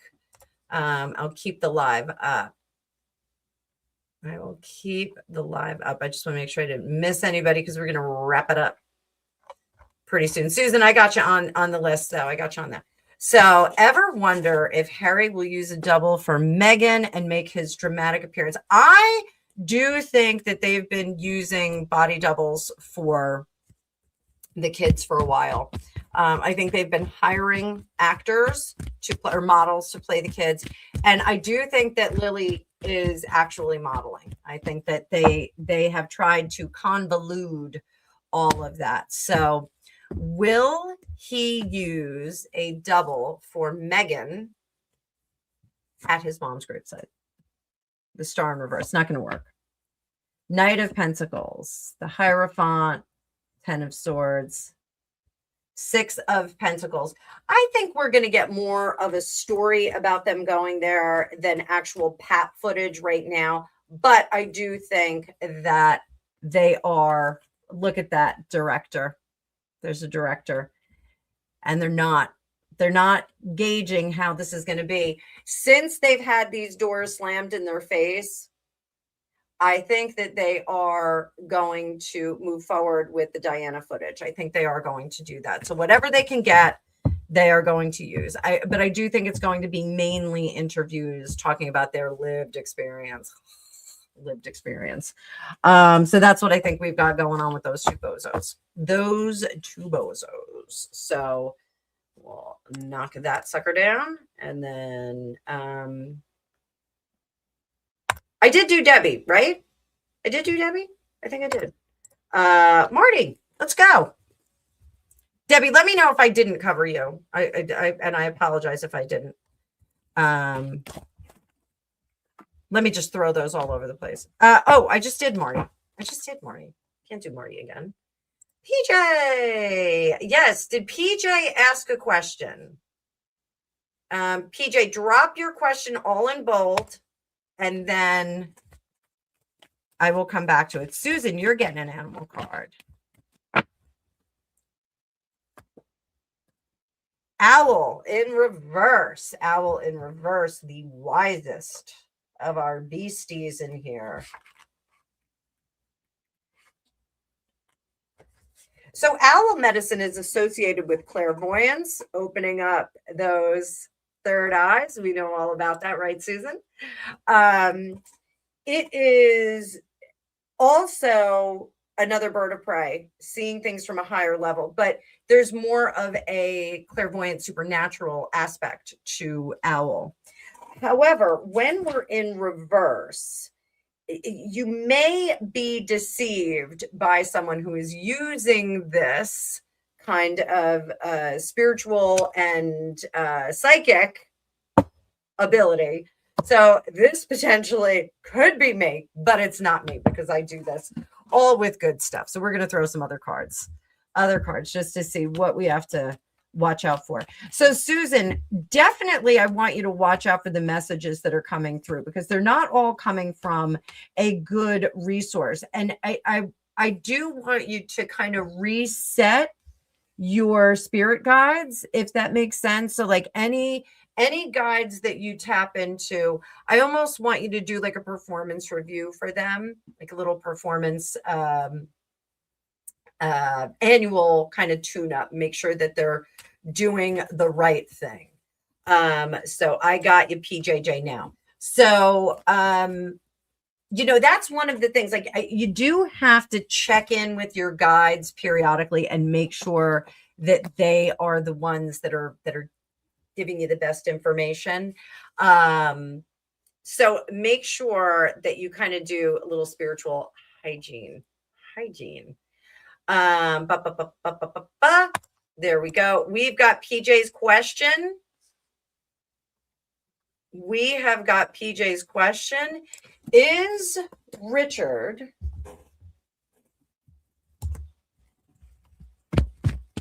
I'll keep the live up. I will keep the live up. I just want to make sure I didn't miss anybody, because we're going to wrap it up pretty soon. Susan, I got you on the list, though. I got you on that. So, ever wonder if Harry will use a double for Meghan and make his dramatic appearance? I do think that they've been using body doubles for the kids for a while. I think they've been hiring actors or models to play the kids. And I do think that Lily is actually modeling. I think that they have tried to convolute all of that. So will he use a double for Meghan at his mom's gravesite? The star in reverse. Not going to work. Knight of Pentacles, the Hierophant, Ten of Swords, Six of Pentacles. I think we're going to get more of a story about them going there than actual pap footage right now. But I do think that they are, look at that director. There's a director. and they're not gauging how this is going to be. Since they've had these doors slammed in their face, I think that they are going to move forward with the Diana footage. I think they are going to do that. So whatever they can get, they are going to use. But I do think it's going to be mainly interviews talking about their lived experience. So that's what I think we've got going on with those two bozos. So we'll knock that sucker down. And then I did do Debbie, right? I did do Debbie? I think I did. Marty, let's go. Debbie, let me know if I didn't cover you. And I apologize if I didn't. Let me just throw those all over the place. I just did Marty. Can't do Marty again. PJ. Yes. Did PJ ask a question? PJ, drop your question all in bold, and then I will come back to it. Susan, you're getting an animal card. Owl in reverse. Owl in reverse, the wisest of our beasties in here. So owl medicine is associated with clairvoyance, opening up those third eyes. We know all about that, right, Susan? It is also another bird of prey, seeing things from a higher level, but there's more of a clairvoyant supernatural aspect to owl. However, when we're in reverse, you may be deceived by someone who is using this kind of spiritual and psychic ability. So this potentially could be me, but it's not me because I do this all with good stuff. So we're going to throw some other cards just to see what we have to watch out for. So Susan, definitely I want you to watch out for the messages that are coming through, because they're not all coming from a good resource. And I do want you to kind of reset your spirit guides, if that makes sense. So like any guides that you tap into, I almost want you to do like a performance review for them, like a little performance annual kind of tune up, make sure that they're doing the right thing. So I got you, PJJ, now. So that's one of the things, like you do have to check in with your guides periodically and make sure that they are the ones that are giving you the best information. So make sure that you kind of do a little spiritual hygiene. There we go. We've got PJ's question. We have got PJ's question. Is Richard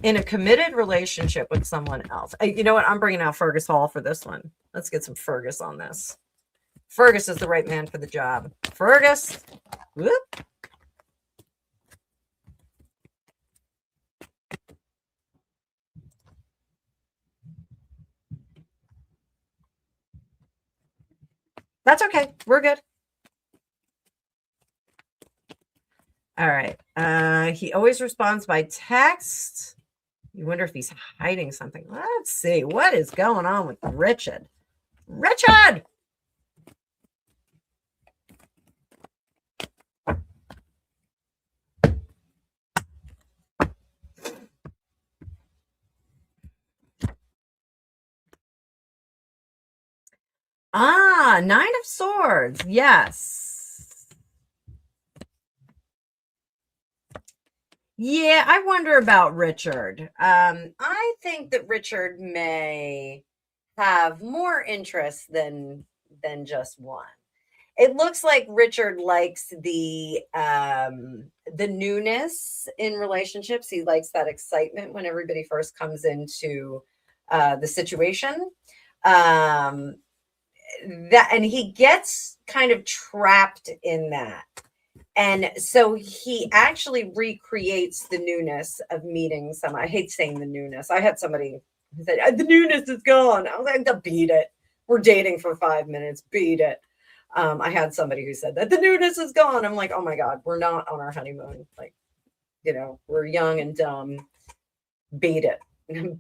in a committed relationship with someone else? You know what? I'm bringing out Fergus Hall for this one. Let's get some Fergus on this. Fergus is the right man for the job. Fergus. Whoop. That's okay. We're good. All right. He always responds by text. You wonder if he's hiding something. Let's see. What is going on with Richard? Richard! Nine of Swords. Yes. Yeah, I wonder about Richard. I think that Richard may have more interest than just one. It looks like Richard likes the newness in relationships. He likes that excitement when everybody first comes into the situation. And he gets kind of trapped in that. And so he actually recreates the newness of meeting someone. I hate saying the newness. I had somebody who said, the newness is gone. I was like, beat it. We're dating for 5 minutes. Beat it. I had somebody who said that the newness is gone. I'm like, oh my God, we're not on our honeymoon. Like, we're young and dumb. Beat it.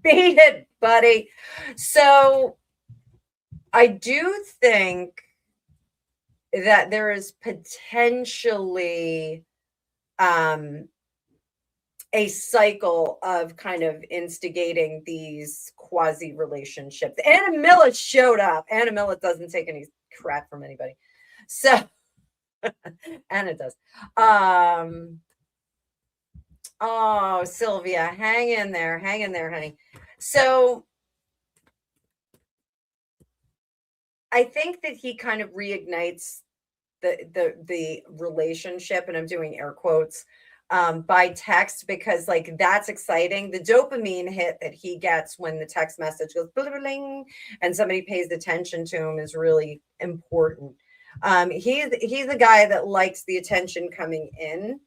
Beat it, buddy. So I do think that there is potentially a cycle of kind of instigating these quasi relationships. Anna Millet showed up. Anna Millet doesn't take any crap from anybody. So Anna does. Oh, Sylvia, hang in there, honey. So I think that he kind of reignites the relationship, and I'm doing air quotes, by text, because like that's exciting. The dopamine hit that he gets when the text message goes bling and somebody pays attention to him is really important. He's a guy that likes the attention coming in.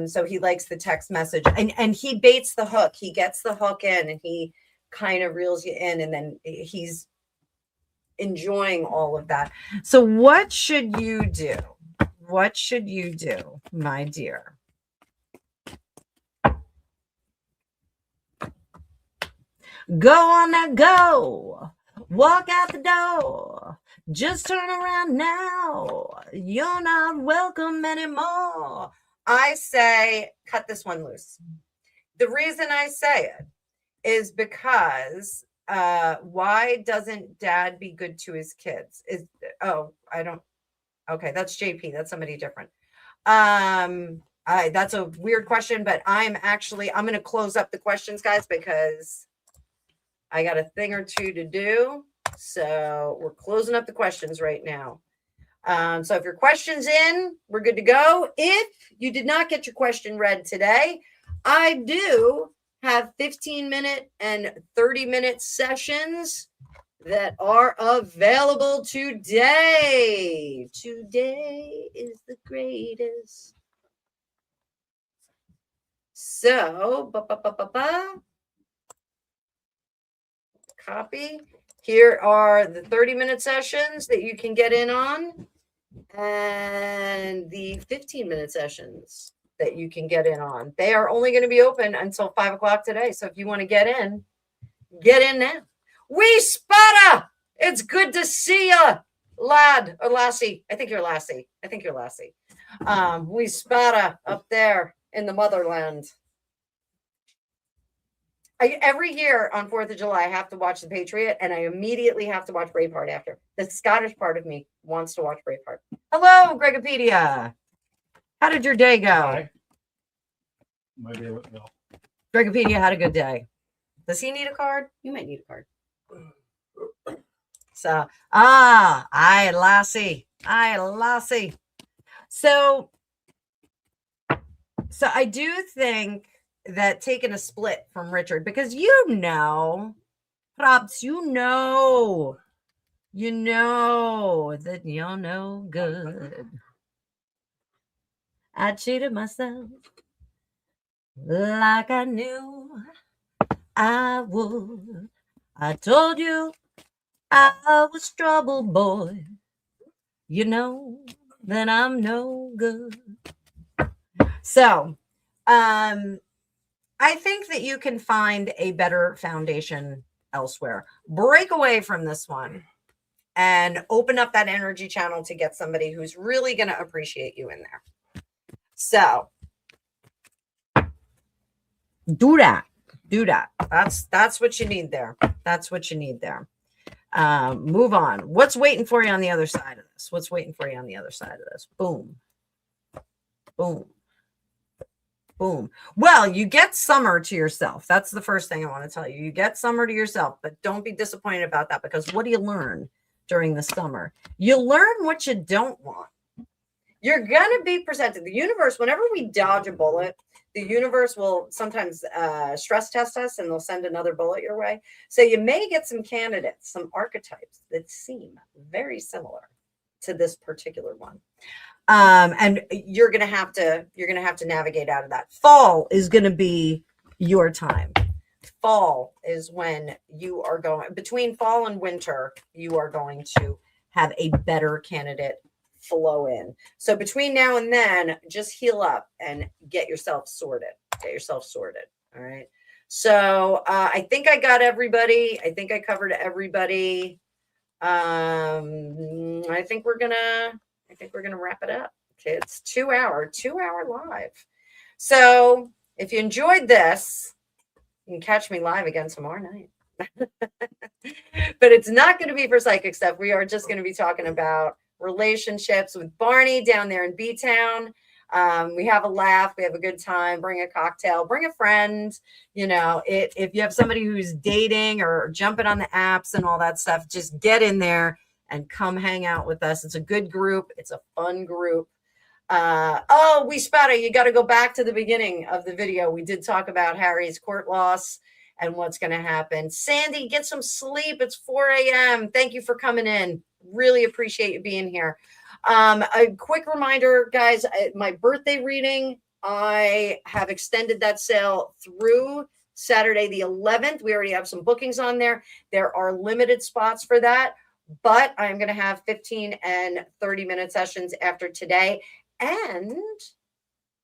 So he likes the text message, and he baits the hook. He gets the hook in, and he kind of reels you in, and then he's enjoying all of that. So what should you do? What should you do, my dear? Go on now, go. Walk out the door. Just turn around now. You're not welcome anymore. I say, cut this one loose. The reason I say it is because why doesn't dad be good to his kids? Okay, that's JP. That's somebody different. That's a weird question, but I'm going to close up the questions, guys, because I got a thing or two to do. So we're closing up the questions right now. So if your question's in, we're good to go. If you did not get your question read today, I do have 15-minute and 30-minute sessions that are available today. Today is the greatest. So, copy. Here are the 30-minute sessions that you can get in on, and the 15-minute sessions that you can get in on. They are only going to be open until 5 o'clock today. So if you want to get in now. We Spada! It's good to see you, lad or lassie. I think you're lassie. We Spada up there in the motherland. Every year on 4th of July, I have to watch The Patriot, and I immediately have to watch Braveheart after. The Scottish part of me wants to watch Braveheart. Hello, Gregopedia. How did your day go? Hi. My day went well. Gregopedia had a good day. Does he need a card? You might need a card. So, aye, lassie. So I do think that taking a split from Richard, because perhaps you know that you're no good. I cheated myself like I knew I would. I told you I was trouble, boy. You know that I'm no good. So, I think that you can find a better foundation elsewhere. Break away from this one and open up that energy channel to get somebody who's really going to appreciate you in there. So do that. That's what you need there. Move on. What's waiting for you on the other side of this? Boom. Well, you get summer to yourself. That's the first thing I want to tell you. You get summer to yourself, but don't be disappointed about that, because what do you learn during the summer? You learn what you don't want. You're going to be presented. The universe, whenever we dodge a bullet, the universe will sometimes stress test us, and they'll send another bullet your way. So you may get some candidates, some archetypes that seem very similar to this particular one. And you're gonna have to navigate out of that. Fall is gonna be your time. Fall is when you are going, between fall and winter, you are going to have a better candidate flow in. So between now and then, just heal up and get yourself sorted. All right. So I think I got everybody. I think I covered everybody. I think we're gonna wrap it up. Okay, it's 2 hour live. So if you enjoyed this, you can catch me live again tomorrow night. But it's not going to be for psychic stuff. We are just going to be talking about relationships with Barney down there in B-Town. We have a laugh. We have a good time. Bring a cocktail. Bring a friend. You know, if you have somebody who's dating or jumping on the apps and all that stuff, just get in there and come hang out with us. It's a good group. It's a fun group. We spotted. You got to go back to the beginning of the video. We did talk about Harry's court loss and what's going to happen. Sandy, get some sleep. It's 4 a.m. Thank you for coming in. Really appreciate you being here. A quick reminder, guys, my birthday reading, I have extended that sale through Saturday the 11th. We already have some bookings on there. There are limited spots for that, but I'm going to have 15 and 30-minute sessions after today and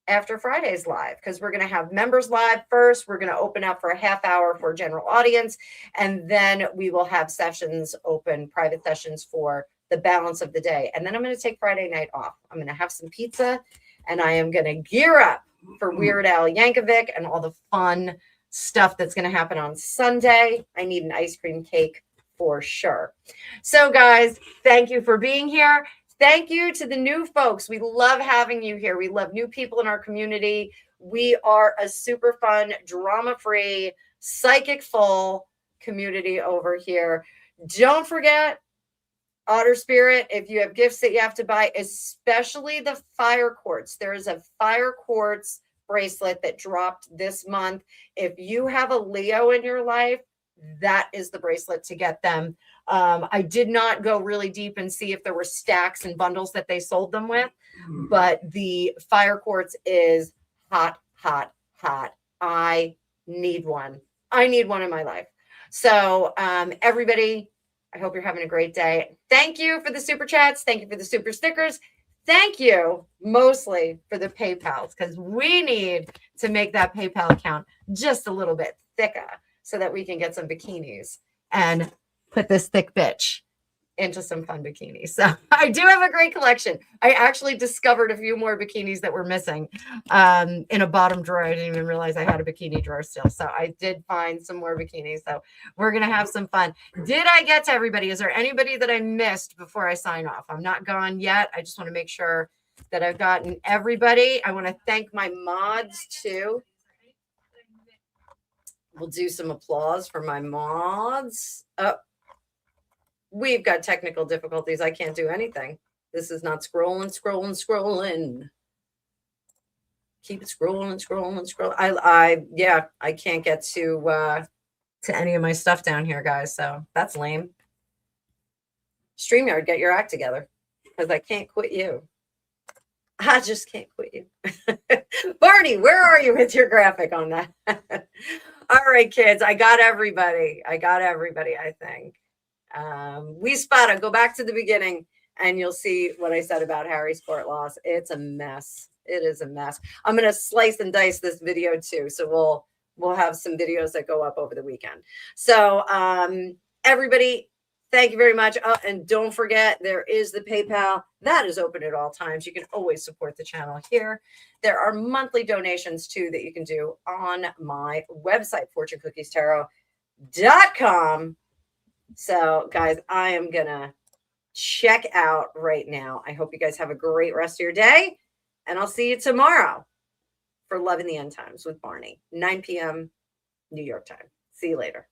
after Friday's live, because we're going to have members live first. We're going to open up for a half hour for general audience, and then we will have sessions open, private sessions for the balance of the day. And then I'm going to take Friday night off. I'm going to have some pizza, and I am going to gear up for Weird Al Yankovic and all the fun stuff that's going to happen on Sunday. I need an ice cream cake for sure. So guys, thank you for being here. Thank you to the new folks. We love having you here. We love new people in our community. We are a super fun, drama-free, psychic-full community over here. Don't forget, Otter Spirit, if you have gifts that you have to buy, especially the fire quartz. There is a fire quartz bracelet that dropped this month. If you have a Leo in your life, that is the bracelet to get them. I did not go really deep and see if there were stacks and bundles that they sold them with, but the fire quartz is hot, hot, hot. I need one. I need one in my life. So everybody, I hope you're having a great day. Thank you for the super chats. Thank you for the super stickers. Thank you mostly for the PayPals, because we need to make that PayPal account just a little bit thicker so that we can get some bikinis and put this thick bitch into some fun bikinis. So I do have a great collection. I actually discovered a few more bikinis that were missing in a bottom drawer. I didn't even realize I had a bikini drawer still. So I did find some more bikinis. So we're going to have some fun. Did I get to everybody? Is there anybody that I missed before I sign off? I'm not gone yet. I just want to make sure that I've gotten everybody. I want to thank my mods too. We'll do some applause for my mods. Oh, we've got technical difficulties. I can't do anything. This is not scrolling. Keep it scrolling. I can't get to any of my stuff down here, guys. So that's lame. StreamYard, get your act together, because I can't quit you. I just can't quit you. Barney, where are you with your graphic on that? All right, kids, I got everybody, I think. We spotted. Go back to the beginning and you'll see what I said about Harry's court loss. It's a mess. It is a mess. I'm going to slice and dice this video too. So we'll have some videos that go up over the weekend. So everybody, thank you very much. And don't forget, there is the PayPal. That is open at all times. You can always support the channel here. There are monthly donations too that you can do on my website, fortunecookiestarot.com. So guys, I am going to check out right now. I hope you guys have a great rest of your day, and I'll see you tomorrow for Love in the End Times with Barney, 9 p.m. New York time. See you later.